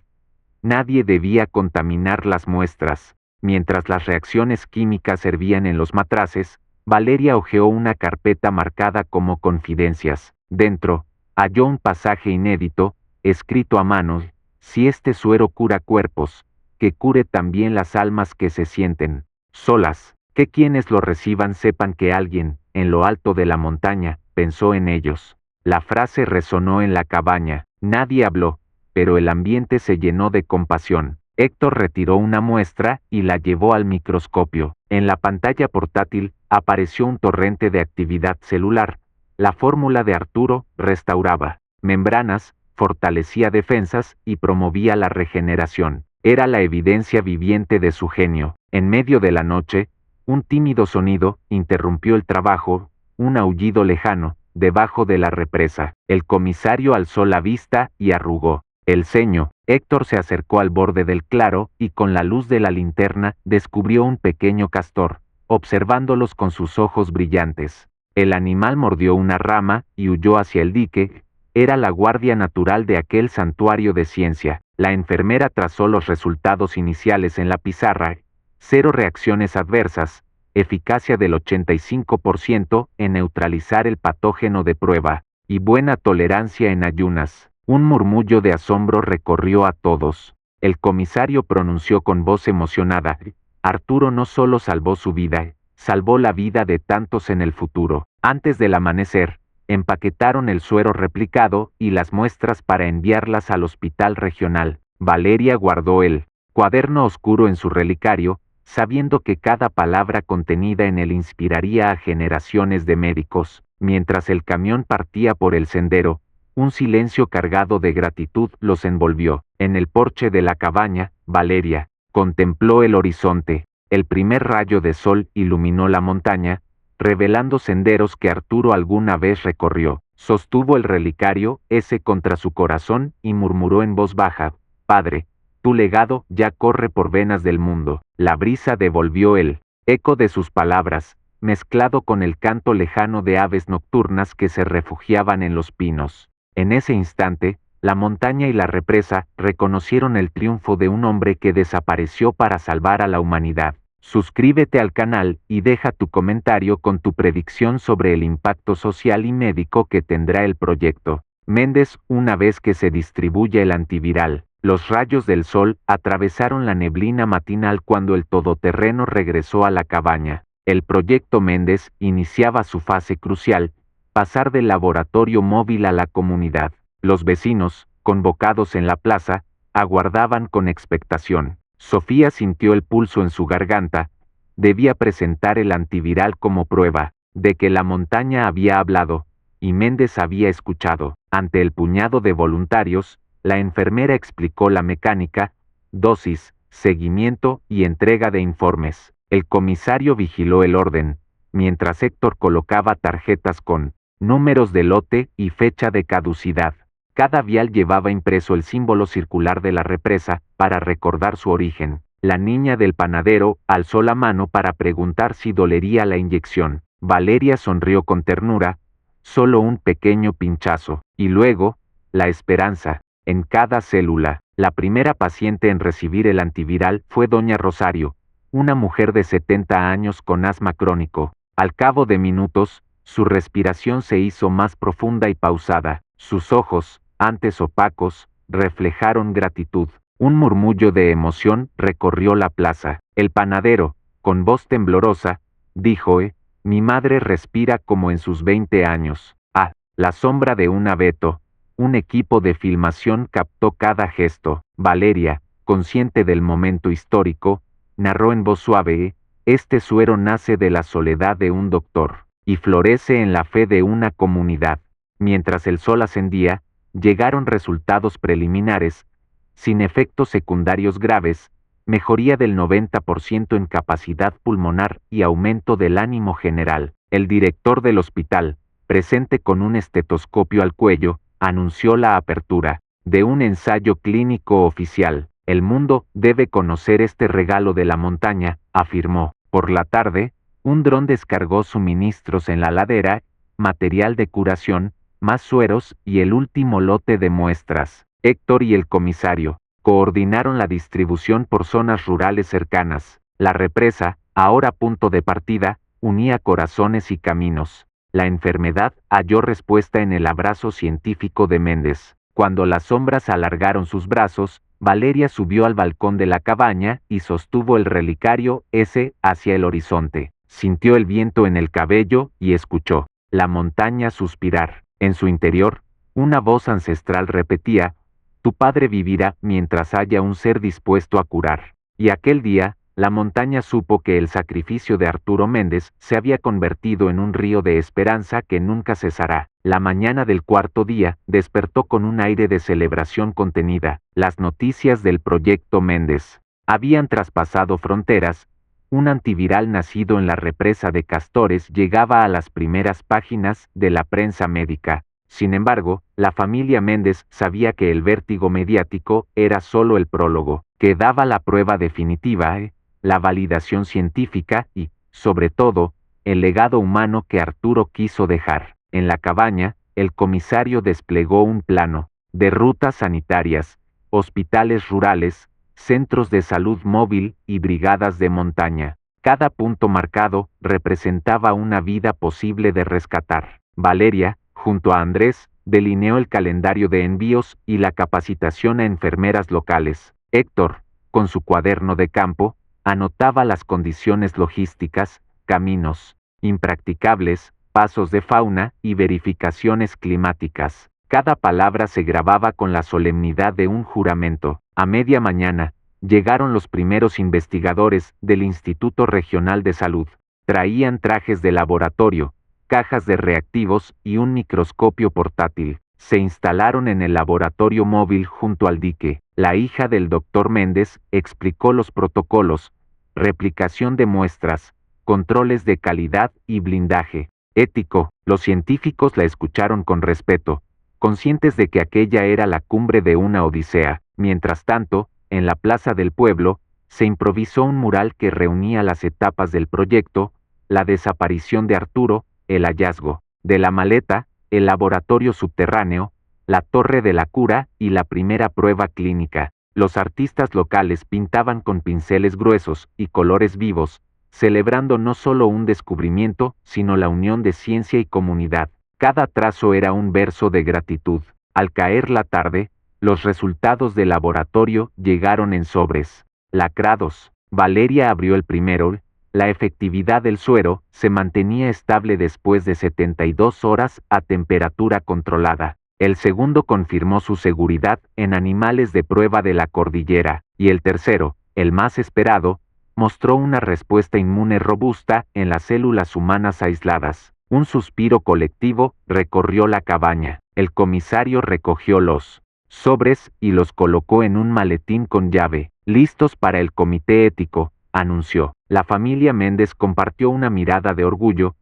Nadie debía contaminar las muestras. Mientras las reacciones químicas hervían en los matraces, Valeria hojeó una carpeta marcada como confidencias. Dentro, halló un pasaje inédito, escrito a mano: si este suero cura cuerpos, que cure también las almas que se sienten solas, que quienes lo reciban sepan que alguien, en lo alto de la montaña, pensó en ellos. La frase resonó en la cabaña. Nadie habló, pero el ambiente se llenó de compasión. Héctor retiró una muestra y la llevó al microscopio. En la pantalla portátil apareció un torrente de actividad celular. La fórmula de Arturo restauraba membranas, fortalecía defensas y promovía la regeneración. Era la evidencia viviente de su genio. En medio de la noche, un tímido sonido interrumpió el trabajo, un aullido lejano, debajo de la represa. El comisario alzó la vista y arrugó el ceño. Héctor se acercó al borde del claro y con la luz de la linterna descubrió un pequeño castor, observándolos con sus ojos brillantes. El animal mordió una rama y huyó hacia el dique, Era la guardia natural de aquel santuario de ciencia. La enfermera trazó los resultados iniciales en la pizarra. 0 reacciones adversas, eficacia del 85% en neutralizar el patógeno de prueba, y buena tolerancia en ayunas. Un murmullo de asombro recorrió a todos. El comisario pronunció con voz emocionada: Arturo no solo salvó su vida, salvó la vida de tantos en el futuro. Antes del amanecer, empaquetaron el suero replicado y las muestras para enviarlas al hospital regional. Valeria guardó el cuaderno oscuro en su relicario, sabiendo que cada palabra contenida en él inspiraría a generaciones de médicos. Mientras el camión partía por el sendero, un silencio cargado de gratitud los envolvió. En el porche de la cabaña, Valeria contempló el horizonte. El primer rayo de sol iluminó la montaña, revelando senderos que Arturo alguna vez recorrió. Sostuvo el relicario ese contra su corazón y murmuró en voz baja: Padre, tu legado ya corre por venas del mundo. La brisa devolvió el eco de sus palabras, mezclado con el canto lejano de aves nocturnas que se refugiaban en los pinos. En ese instante, la montaña y la represa reconocieron el triunfo de un hombre que desapareció para salvar a la humanidad. Suscríbete al canal y deja tu comentario con tu predicción sobre el impacto social y médico que tendrá el proyecto Méndez una vez que se distribuya el antiviral. Los rayos del sol atravesaron la neblina matinal cuando el todoterreno regresó a la cabaña. El proyecto Méndez iniciaba su fase crucial: pasar del laboratorio móvil a la comunidad. Los vecinos, convocados en la plaza, aguardaban con expectación. Sofía sintió el pulso en su garganta. Debía presentar el antiviral como prueba de que la montaña había hablado y Méndez había escuchado. Ante el puñado de voluntarios, la enfermera explicó la mecánica: dosis, seguimiento y entrega de informes. El comisario vigiló el orden, mientras Héctor colocaba tarjetas con números de lote y fecha de caducidad. Cada vial llevaba impreso el símbolo circular de la represa para recordar su origen. La niña del panadero alzó la mano para preguntar si dolería la inyección. Valeria sonrió con ternura: solo un pequeño pinchazo. Y luego, la esperanza en cada célula. La primera paciente en recibir el antiviral fue doña Rosario, una mujer de 70 años con asma crónico. Al cabo de minutos, su respiración se hizo más profunda y pausada. Sus ojos, antes opacos, reflejaron gratitud. Un murmullo de emoción recorrió la plaza. El panadero, con voz temblorosa, dijo: mi madre respira como en sus 20 años. Ah, la sombra de un abeto. Un equipo de filmación captó cada gesto. Valeria, consciente del momento histórico, narró en voz suave: este suero nace de la soledad de un doctor y florece en la fe de una comunidad. Mientras el sol ascendía, llegaron resultados preliminares: sin efectos secundarios graves, mejoría del 90% en capacidad pulmonar y aumento del ánimo general. El director del hospital, presente con un estetoscopio al cuello, anunció la apertura de un ensayo clínico oficial. El mundo debe conocer este regalo de la montaña, afirmó. Por la tarde, un dron descargó suministros en la ladera, material de curación, más sueros y el último lote de muestras. Héctor y el comisario coordinaron la distribución por zonas rurales cercanas. La represa, ahora punto de partida, unía corazones y caminos. La enfermedad halló respuesta en el abrazo científico de Méndez. Cuando las sombras alargaron sus brazos, Valeria subió al balcón de la cabaña y sostuvo el relicario ese hacia el horizonte. Sintió el viento en el cabello y escuchó la montaña suspirar. En su interior, una voz ancestral repetía: tu padre vivirá mientras haya un ser dispuesto a curar. Y aquel día, la montaña supo que el sacrificio de Arturo Méndez se había convertido en un río de esperanza que nunca cesará. La mañana del cuarto día despertó con un aire de celebración contenida. Las noticias del proyecto Méndez habían traspasado fronteras. Un antiviral nacido en la represa de Castores llegaba a las primeras páginas de la prensa médica. Sin embargo, la familia Méndez sabía que el vértigo mediático era solo el prólogo. Quedaba la prueba definitiva, la validación científica y, sobre todo, el legado humano que Arturo quiso dejar. En la cabaña, el comisario desplegó un plano de rutas sanitarias, hospitales rurales, centros de salud móvil y brigadas de montaña. Cada punto marcado representaba una vida posible de rescatar. Valeria, junto a Andrés, delineó el calendario de envíos y la capacitación a enfermeras locales. Héctor, con su cuaderno de campo, anotaba las condiciones logísticas, caminos impracticables, pasos de fauna y verificaciones climáticas. Cada palabra se grababa con la solemnidad de un juramento. A media mañana, llegaron los primeros investigadores del Instituto Regional de Salud. Traían trajes de laboratorio, cajas de reactivos y un microscopio portátil. Se instalaron en el laboratorio móvil junto al dique. La hija del doctor Méndez explicó los protocolos, replicación de muestras, controles de calidad y blindaje ético. Los científicos la escucharon con respeto, conscientes de que aquella era la cumbre de una odisea. Mientras tanto, en la plaza del pueblo, se improvisó un mural que reunía las etapas del proyecto: la desaparición de Arturo, el hallazgo de la maleta, el laboratorio subterráneo, la torre de la cura y la primera prueba clínica. Los artistas locales pintaban con pinceles gruesos y colores vivos, celebrando no solo un descubrimiento, sino la unión de ciencia y comunidad. Cada trazo era un verso de gratitud. Al caer la tarde, los resultados del laboratorio llegaron en sobres lacrados. Valeria abrió el primero. La efectividad del suero se mantenía estable después de 72 horas a temperatura controlada. El segundo confirmó su seguridad en animales de prueba de la cordillera, y el tercero, el más esperado, mostró una respuesta inmune robusta en las células humanas aisladas. Un suspiro colectivo recorrió la cabaña. El comisario recogió los sobres y los colocó en un maletín con llave. Listos para el comité ético, anunció. La familia Méndez compartió una mirada de orgullo.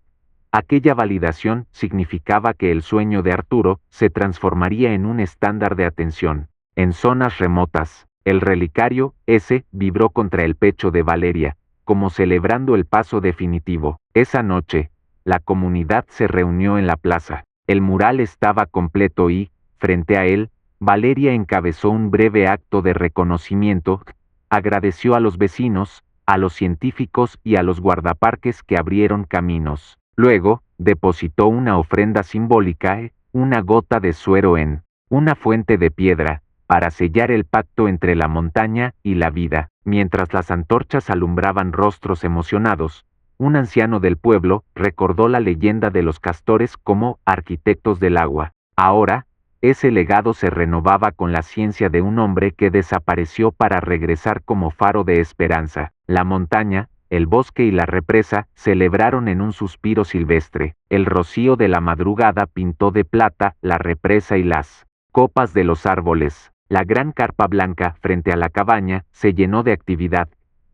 Aquella validación significaba que el sueño de Arturo se transformaría en un estándar de atención. En zonas remotas, el relicario S vibró contra el pecho de Valeria, como celebrando el paso definitivo. Esa noche, la comunidad se reunió en la plaza. El mural estaba completo y, frente a él, Valeria encabezó un breve acto de reconocimiento. Agradeció a los vecinos, a los científicos y a los guardaparques que abrieron caminos. Luego, depositó una ofrenda simbólica, una gota de suero en una fuente de piedra, para sellar el pacto entre la montaña y la vida. Mientras las antorchas alumbraban rostros emocionados, un anciano del pueblo recordó la leyenda de los castores como arquitectos del agua. Ahora, ese legado se renovaba con la ciencia de un hombre que desapareció para regresar como faro de esperanza. La montaña, el bosque y la represa celebraron en un suspiro silvestre. El rocío de la madrugada pintó de plata la represa y las copas de los árboles. La gran carpa blanca frente a la cabaña se llenó de actividad.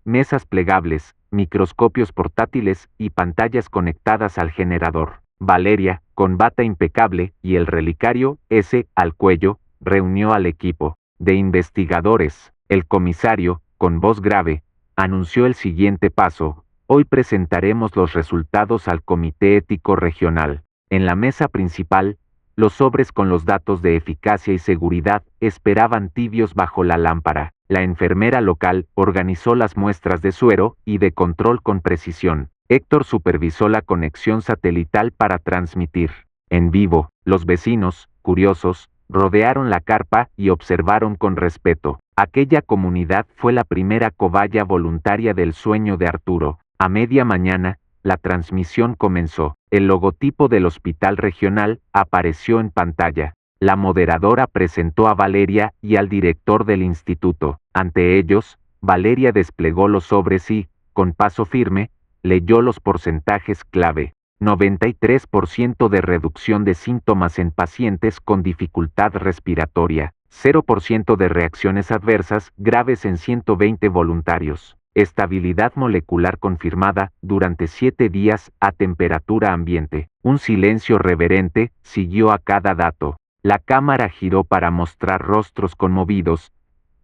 Mesas plegables, microscopios portátiles y pantallas conectadas al generador. Valeria, con bata impecable y el relicario S al cuello, reunió al equipo de investigadores. El comisario, con voz grave, anunció el siguiente paso: hoy presentaremos los resultados al Comité Ético Regional. En la mesa principal, los sobres con los datos de eficacia y seguridad esperaban tibios bajo la lámpara. La enfermera local organizó las muestras de suero y de control con precisión. Héctor supervisó la conexión satelital para transmitir en vivo. Los vecinos, curiosos, rodearon la carpa y observaron con respeto. Aquella comunidad fue la primera cobaya voluntaria del sueño de Arturo. A media mañana, la transmisión comenzó. El logotipo del hospital regional apareció en pantalla. La moderadora presentó a Valeria y al director del instituto. Ante ellos, Valeria desplegó los sobres y, con paso firme, leyó los porcentajes clave. 93% de reducción de síntomas en pacientes con dificultad respiratoria. 0% de reacciones adversas graves en 120 voluntarios. Estabilidad molecular confirmada durante 7 días a temperatura ambiente. Un silencio reverente siguió a cada dato. La cámara giró para mostrar rostros conmovidos.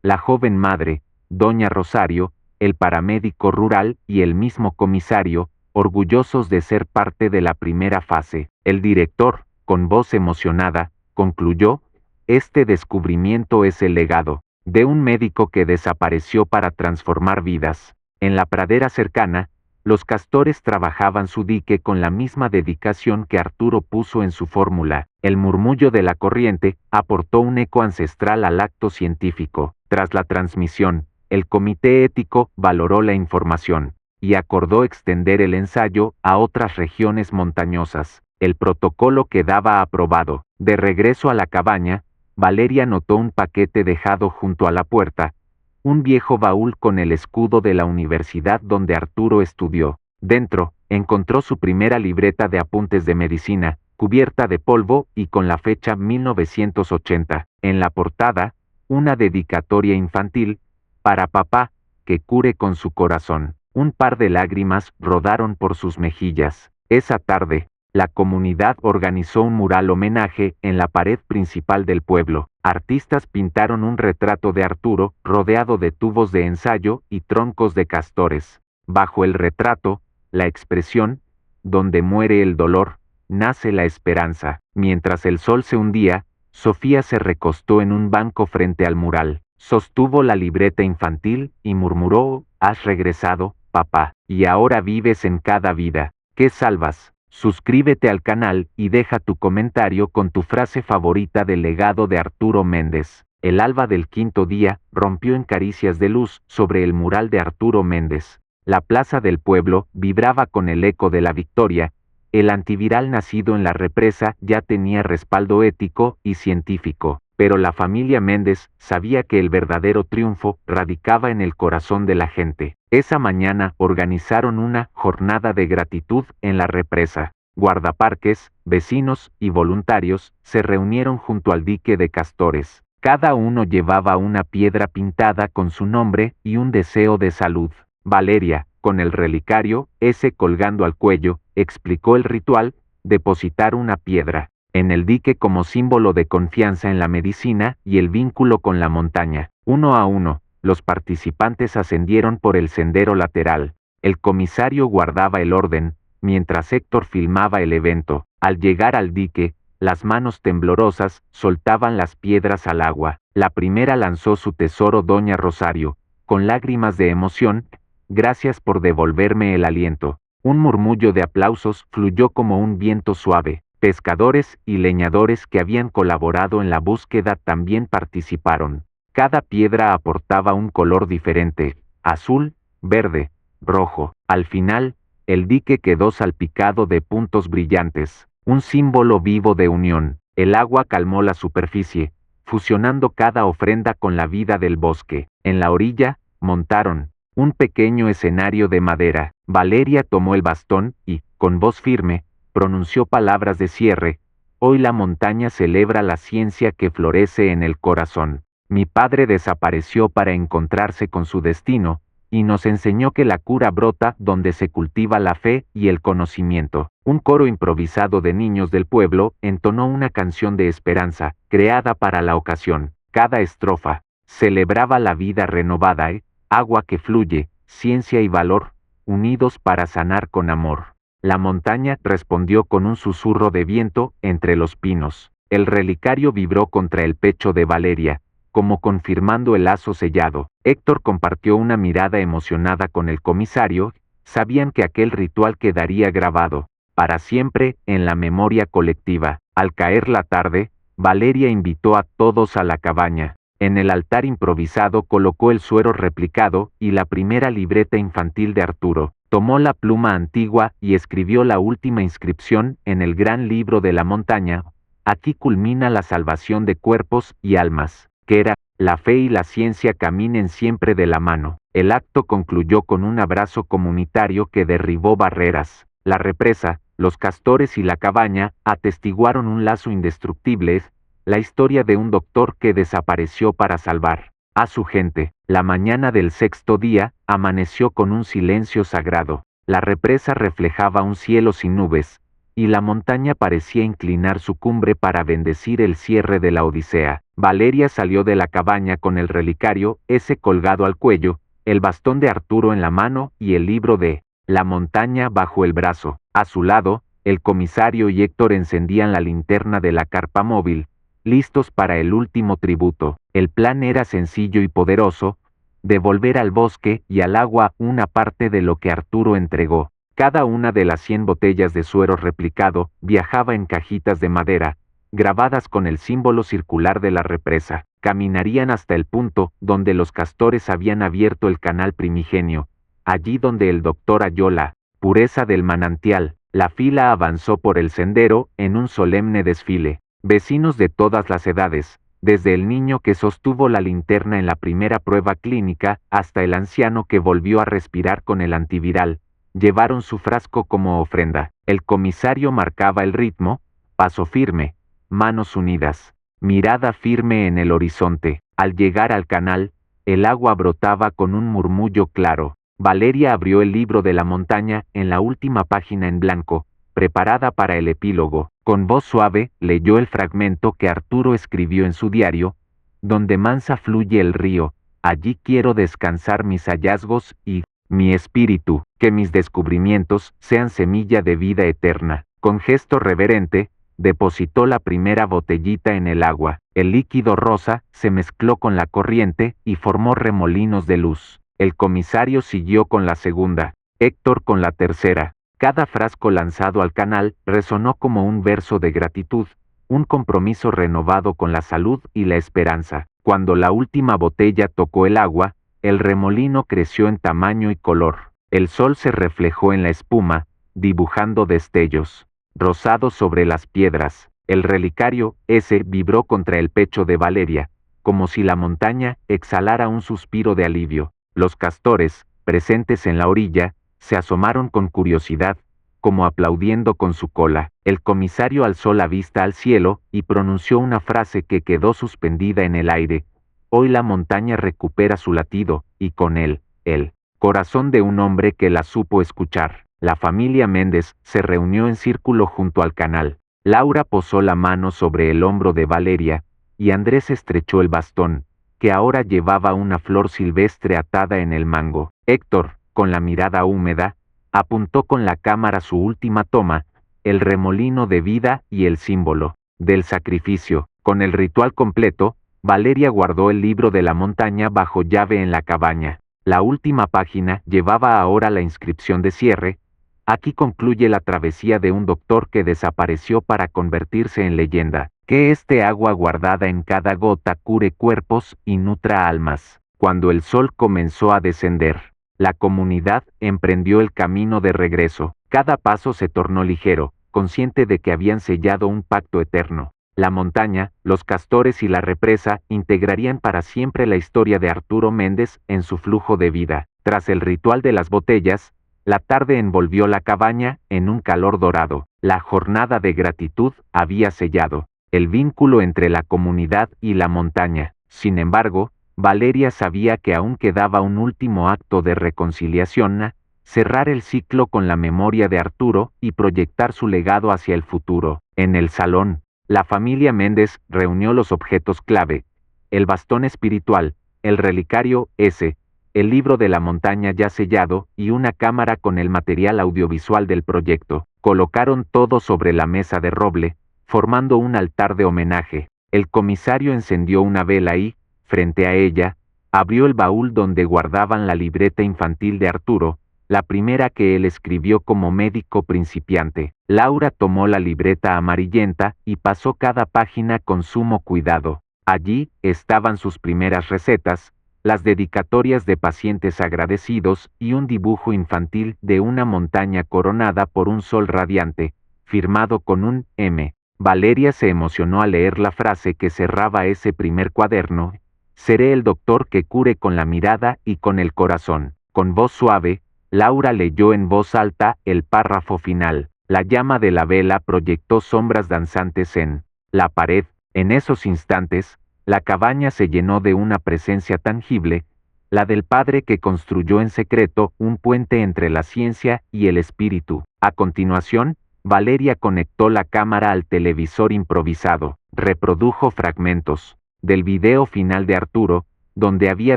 La joven madre, doña Rosario, el paramédico rural y el mismo comisario, orgullosos de ser parte de la primera fase. El director, con voz emocionada, concluyó: este descubrimiento es el legado de un médico que desapareció para transformar vidas. En la pradera cercana, los castores trabajaban su dique con la misma dedicación que Arturo puso en su fórmula. El murmullo de la corriente aportó un eco ancestral al acto científico. Tras la transmisión, el comité ético valoró la información y acordó extender el ensayo a otras regiones montañosas. El protocolo quedaba aprobado. De regreso a la cabaña, Valeria notó un paquete dejado junto a la puerta, un viejo baúl con el escudo de la universidad donde Arturo estudió. Dentro, encontró su primera libreta de apuntes de medicina, cubierta de polvo y con la fecha 1980. En la portada, una dedicatoria infantil: para papá, que cure con su corazón. Un par de lágrimas rodaron por sus mejillas. Esa tarde, la comunidad organizó un mural homenaje en la pared principal del pueblo. Artistas pintaron un retrato de Arturo rodeado de tubos de ensayo y troncos de castores. Bajo el retrato, la expresión: donde muere el dolor, nace la esperanza. Mientras el sol se hundía, Sofía se recostó en un banco frente al mural. Sostuvo la libreta infantil y murmuró: has regresado, papá, y ahora vives en cada vida que salvas. Suscríbete al canal y deja tu comentario con tu frase favorita del legado de Arturo Méndez. El alba del quinto día rompió en caricias de luz sobre el mural de Arturo Méndez. La plaza del pueblo vibraba con el eco de la victoria. El antiviral nacido en la represa ya tenía respaldo ético y científico, pero la familia Méndez sabía que el verdadero triunfo radicaba en el corazón de la gente. Esa mañana organizaron una jornada de gratitud en la represa. Guardaparques, vecinos y voluntarios se reunieron junto al dique de castores. Cada uno llevaba una piedra pintada con su nombre y un deseo de salud. Valeria, con el relicario ese colgando al cuello, explicó el ritual: depositar una piedra en el dique como símbolo de confianza en la medicina y el vínculo con la montaña. Uno a uno, los participantes ascendieron por el sendero lateral. El comisario guardaba el orden, mientras Héctor filmaba el evento. Al llegar al dique, las manos temblorosas soltaban las piedras al agua. La primera lanzó su tesoro doña Rosario, con lágrimas de emoción: gracias por devolverme el aliento. Un murmullo de aplausos fluyó como un viento suave. Pescadores y leñadores que habían colaborado en la búsqueda también participaron. Cada piedra aportaba un color diferente: azul, verde, rojo. Al final, el dique quedó salpicado de puntos brillantes, un símbolo vivo de unión. El agua calmó la superficie, fusionando cada ofrenda con la vida del bosque. En la orilla, montaron un pequeño escenario de madera. Valeria tomó el bastón y, con voz firme, pronunció palabras de cierre: hoy la montaña celebra la ciencia que florece en el corazón. Mi padre desapareció para encontrarse con su destino, y nos enseñó que la cura brota donde se cultiva la fe y el conocimiento. Un coro improvisado de niños del pueblo entonó una canción de esperanza, creada para la ocasión. Cada estrofa celebraba la vida renovada, agua que fluye, ciencia y valor, unidos para sanar con amor. La montaña respondió con un susurro de viento entre los pinos. El relicario vibró contra el pecho de Valeria, como confirmando el lazo sellado. Héctor compartió una mirada emocionada con el comisario. Sabían que aquel ritual quedaría grabado para siempre en la memoria colectiva. Al caer la tarde, Valeria invitó a todos a la cabaña. En el altar improvisado colocó el suero replicado y la primera libreta infantil de Arturo. Tomó la pluma antigua y escribió la última inscripción en el gran libro de la montaña: aquí culmina la salvación de cuerpos y almas. Que era: la fe y la ciencia caminen siempre de la mano. El acto concluyó con un abrazo comunitario que derribó barreras. La represa, los castores y la cabaña atestiguaron un lazo indestructible, la historia de un doctor que desapareció para salvar a su gente. La mañana del sexto día amaneció con un silencio sagrado. La represa reflejaba un cielo sin nubes, y la montaña parecía inclinar su cumbre para bendecir el cierre de la odisea. Valeria salió de la cabaña con el relicario ese colgado al cuello, el bastón de Arturo en la mano y el libro de La montaña bajo el brazo. A su lado, el comisario y Héctor encendían la linterna de la carpa móvil, listos para el último tributo. El plan era sencillo y poderoso: devolver al bosque y al agua una parte de lo que Arturo entregó. Cada una de las 100 botellas de suero replicado viajaba en cajitas de madera, grabadas con el símbolo circular de la represa. Caminarían hasta el punto donde los castores habían abierto el canal primigenio, allí donde el doctor halló la pureza del manantial. La fila avanzó por el sendero en un solemne desfile. Vecinos de todas las edades, desde el niño que sostuvo la linterna en la primera prueba clínica hasta el anciano que volvió a respirar con el antiviral, llevaron su frasco como ofrenda. El comisario marcaba el ritmo, paso firme, manos unidas, mirada firme en el horizonte. Al llegar al canal, el agua brotaba con un murmullo claro. Valeria abrió el libro de la montaña en la última página en blanco, preparada para el epílogo. Con voz suave, leyó el fragmento que Arturo escribió en su diario: donde mansa fluye el río, allí quiero descansar mis hallazgos y mi espíritu, que mis descubrimientos sean semilla de vida eterna. Con gesto reverente, depositó la primera botellita en el agua. El líquido rosa se mezcló con la corriente y formó remolinos de luz. El comisario siguió con la segunda, Héctor con la tercera. Cada frasco lanzado al canal resonó como un verso de gratitud, un compromiso renovado con la salud y la esperanza. Cuando la última botella tocó el agua, el remolino creció en tamaño y color. El sol se reflejó en la espuma, dibujando destellos rosados sobre las piedras. El relicario ese vibró contra el pecho de Valeria, como si la montaña exhalara un suspiro de alivio. Los castores, presentes en la orilla, se asomaron con curiosidad, como aplaudiendo con su cola. El comisario alzó la vista al cielo y pronunció una frase que quedó suspendida en el aire: hoy la montaña recupera su latido, y con él, el corazón de un hombre que la supo escuchar. La familia Méndez se reunió en círculo junto al canal. Laura posó la mano sobre el hombro de Valeria, y Andrés estrechó el bastón, que ahora llevaba una flor silvestre atada en el mango. Héctor, con la mirada húmeda, apuntó con la cámara su última toma, el remolino de vida y el símbolo del sacrificio. Con el ritual completo, Valeria guardó el libro de la montaña bajo llave en la cabaña. La última página llevaba ahora la inscripción de cierre: aquí concluye la travesía de un doctor que desapareció para convertirse en leyenda. Que este agua guardada en cada gota cure cuerpos y nutra almas. Cuando el sol comenzó a descender, la comunidad emprendió el camino de regreso. Cada paso se tornó ligero, consciente de que habían sellado un pacto eterno. La montaña, los castores y la represa integrarían para siempre la historia de Arturo Méndez en su flujo de vida. Tras el ritual de las botellas, la tarde envolvió la cabaña en un calor dorado. La jornada de gratitud había sellado el vínculo entre la comunidad y la montaña. Sin embargo, Valeria sabía que aún quedaba un último acto de reconciliación: cerrar el ciclo con la memoria de Arturo y proyectar su legado hacia el futuro. En el salón, la familia Méndez reunió los objetos clave: el bastón espiritual, el relicario ese, el libro de la montaña ya sellado y una cámara con el material audiovisual del proyecto. Colocaron todo sobre la mesa de roble, formando un altar de homenaje. El comisario encendió una vela y, frente a ella, abrió el baúl donde guardaban la libreta infantil de Arturo, la primera que él escribió como médico principiante. Laura tomó la libreta amarillenta y pasó cada página con sumo cuidado. Allí estaban sus primeras recetas, las dedicatorias de pacientes agradecidos y un dibujo infantil de una montaña coronada por un sol radiante, firmado con un M. Valeria se emocionó al leer la frase que cerraba ese primer cuaderno: seré el doctor que cure con la mirada y con el corazón. Con voz suave, Laura leyó en voz alta el párrafo final. La llama de la vela proyectó sombras danzantes en la pared. En esos instantes, la cabaña se llenó de una presencia tangible, la del padre que construyó en secreto un puente entre la ciencia y el espíritu. A continuación, Valeria conectó la cámara al televisor improvisado, reprodujo fragmentos del video final de Arturo, donde había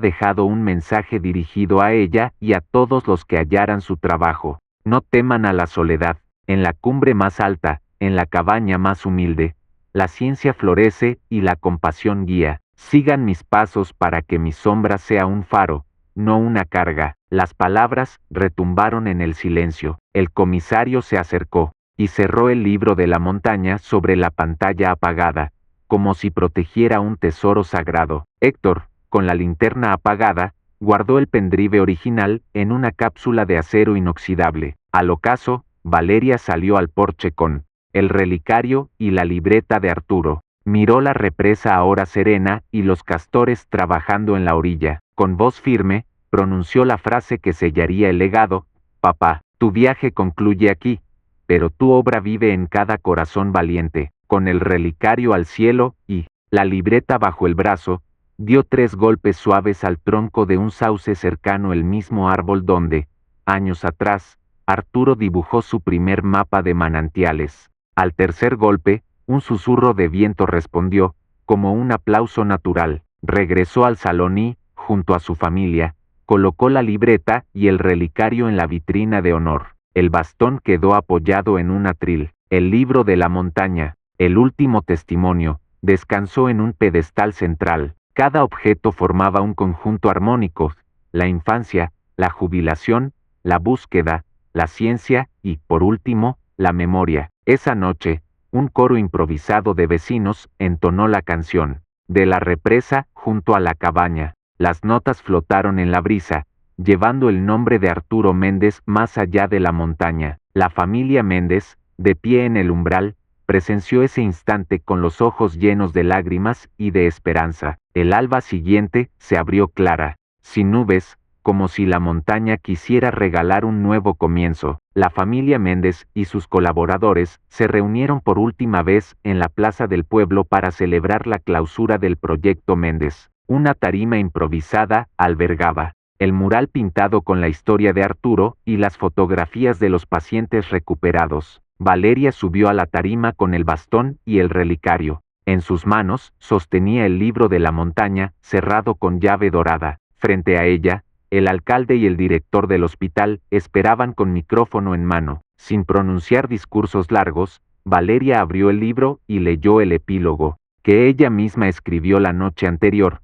dejado un mensaje dirigido a ella y a todos los que hallaran su trabajo: no teman a la soledad, En la cumbre más alta, en la cabaña más humilde, la ciencia florece y la compasión guía. Sigan mis pasos para que mi sombra sea un faro, no una carga. Las palabras retumbaron en el silencio. El comisario se acercó y cerró el libro de la montaña sobre la pantalla apagada, como si protegiera un tesoro sagrado. Héctor, con la linterna apagada, guardó el pendrive original en una cápsula de acero inoxidable. Al ocaso, Valeria salió al porche con el relicario y la libreta de Arturo. Miró la represa ahora serena y los castores trabajando en la orilla. Con voz firme, pronunció la frase que sellaría el legado: «Papá, tu viaje concluye aquí, pero tu obra vive en cada corazón valiente». Con el relicario al cielo y la libreta bajo el brazo, dio 3 golpes suaves al tronco de un sauce cercano, el mismo árbol donde, años atrás, Arturo dibujó su primer mapa de manantiales. Al tercer golpe, un susurro de viento respondió, como un aplauso natural. Regresó al salón y, junto a su familia, colocó la libreta y el relicario en la vitrina de honor. El bastón quedó apoyado en un atril. El libro de la montaña, el último testimonio, descansó en un pedestal central. Cada objeto formaba un conjunto armónico: la infancia, la jubilación, la búsqueda, la ciencia y, por último, la memoria. Esa noche, un coro improvisado de vecinos entonó la canción de la represa junto a la cabaña. Las notas flotaron en la brisa, llevando el nombre de Arturo Méndez más allá de la montaña. La familia Méndez, de pie en el umbral, presenció ese instante con los ojos llenos de lágrimas y de esperanza. El alba siguiente se abrió clara, sin nubes, como si la montaña quisiera regalar un nuevo comienzo. La familia Méndez y sus colaboradores se reunieron por última vez en la plaza del pueblo para celebrar la clausura del proyecto Méndez. Una tarima improvisada albergaba el mural pintado con la historia de Arturo y las fotografías de los pacientes recuperados. Valeria subió a la tarima con el bastón y el relicario. En sus manos sostenía el libro de la montaña, cerrado con llave dorada. Frente a ella, el alcalde y el director del hospital esperaban con micrófono en mano. Sin pronunciar discursos largos, Valeria abrió el libro y leyó el epílogo, que ella misma escribió la noche anterior.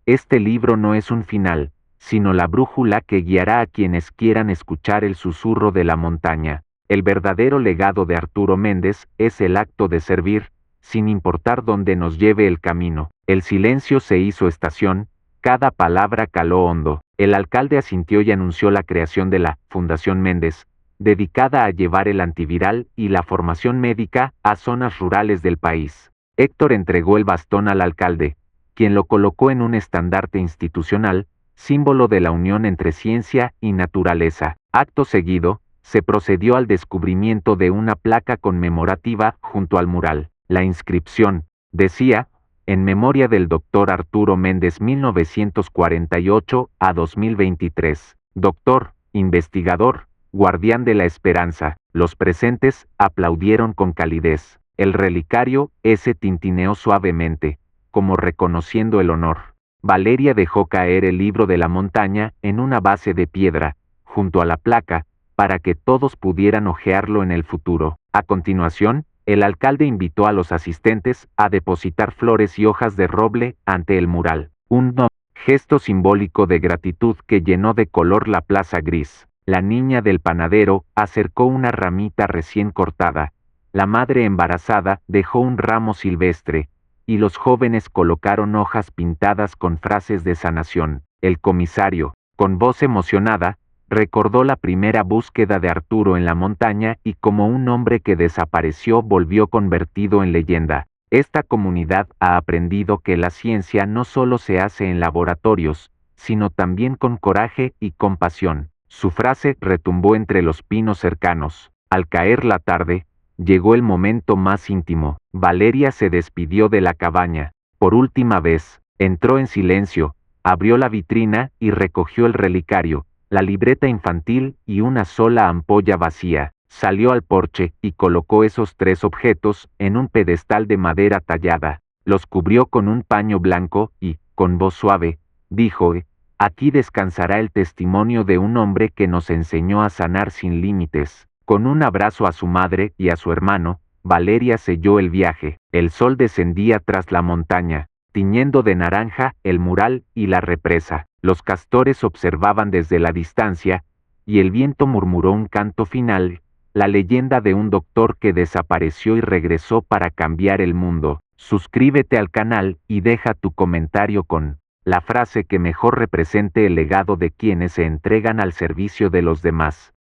Este libro no es un final, sino la brújula que guiará a quienes quieran escuchar el susurro de la montaña. El verdadero legado de Arturo Méndez es el acto de servir, sin importar dónde nos lleve el camino. El silencio se hizo estación, cada palabra caló hondo. El alcalde asintió y anunció la creación de la Fundación Méndez, dedicada a llevar el antiviral y la formación médica a zonas rurales del país. Héctor entregó el bastón al alcalde, quien lo colocó en un estandarte institucional, símbolo de la unión entre ciencia y naturaleza. Acto seguido, se procedió al descubrimiento de una placa conmemorativa junto al mural. La inscripción decía: en memoria del Dr. Arturo Méndez 1948 a 2023. Doctor, investigador, guardián de la esperanza. Los presentes aplaudieron con calidez. El relicario se tintineó suavemente, como reconociendo el honor. Valeria dejó caer el libro de la montaña en una base de piedra, junto a la placa, para que todos pudieran hojearlo en el futuro. A continuación, el alcalde invitó a los asistentes a depositar flores y hojas de roble ante el mural. Un gesto simbólico de gratitud que llenó de color la plaza gris. La niña del panadero acercó una ramita recién cortada. La madre embarazada dejó un ramo silvestre, y los jóvenes colocaron hojas pintadas con frases de sanación. El comisario, con voz emocionada, recordó la primera búsqueda de Arturo en la montaña y como un hombre que desapareció volvió convertido en leyenda. Esta comunidad ha aprendido que la ciencia no solo se hace en laboratorios, sino también con coraje y compasión. Su frase retumbó entre los pinos cercanos. Al caer la tarde, llegó el momento más íntimo. Valeria se despidió de la cabaña. Por última vez, entró en silencio, abrió la vitrina y recogió el relicario, la libreta infantil y una sola ampolla vacía. Salió al porche y colocó esos 3 objetos en un pedestal de madera tallada. Los cubrió con un paño blanco y, con voz suave, dijo: aquí descansará el testimonio de un hombre que nos enseñó a sanar sin límites. Con un abrazo a su madre y a su hermano, Valeria selló el viaje. El sol descendía tras la montaña, tiñendo de naranja el mural y la represa. Los castores observaban desde la distancia, y el viento murmuró un canto final, la leyenda de un doctor que desapareció y regresó para cambiar el mundo. Suscríbete al canal y deja tu comentario con la frase que mejor represente el legado de quienes se entregan al servicio de los demás.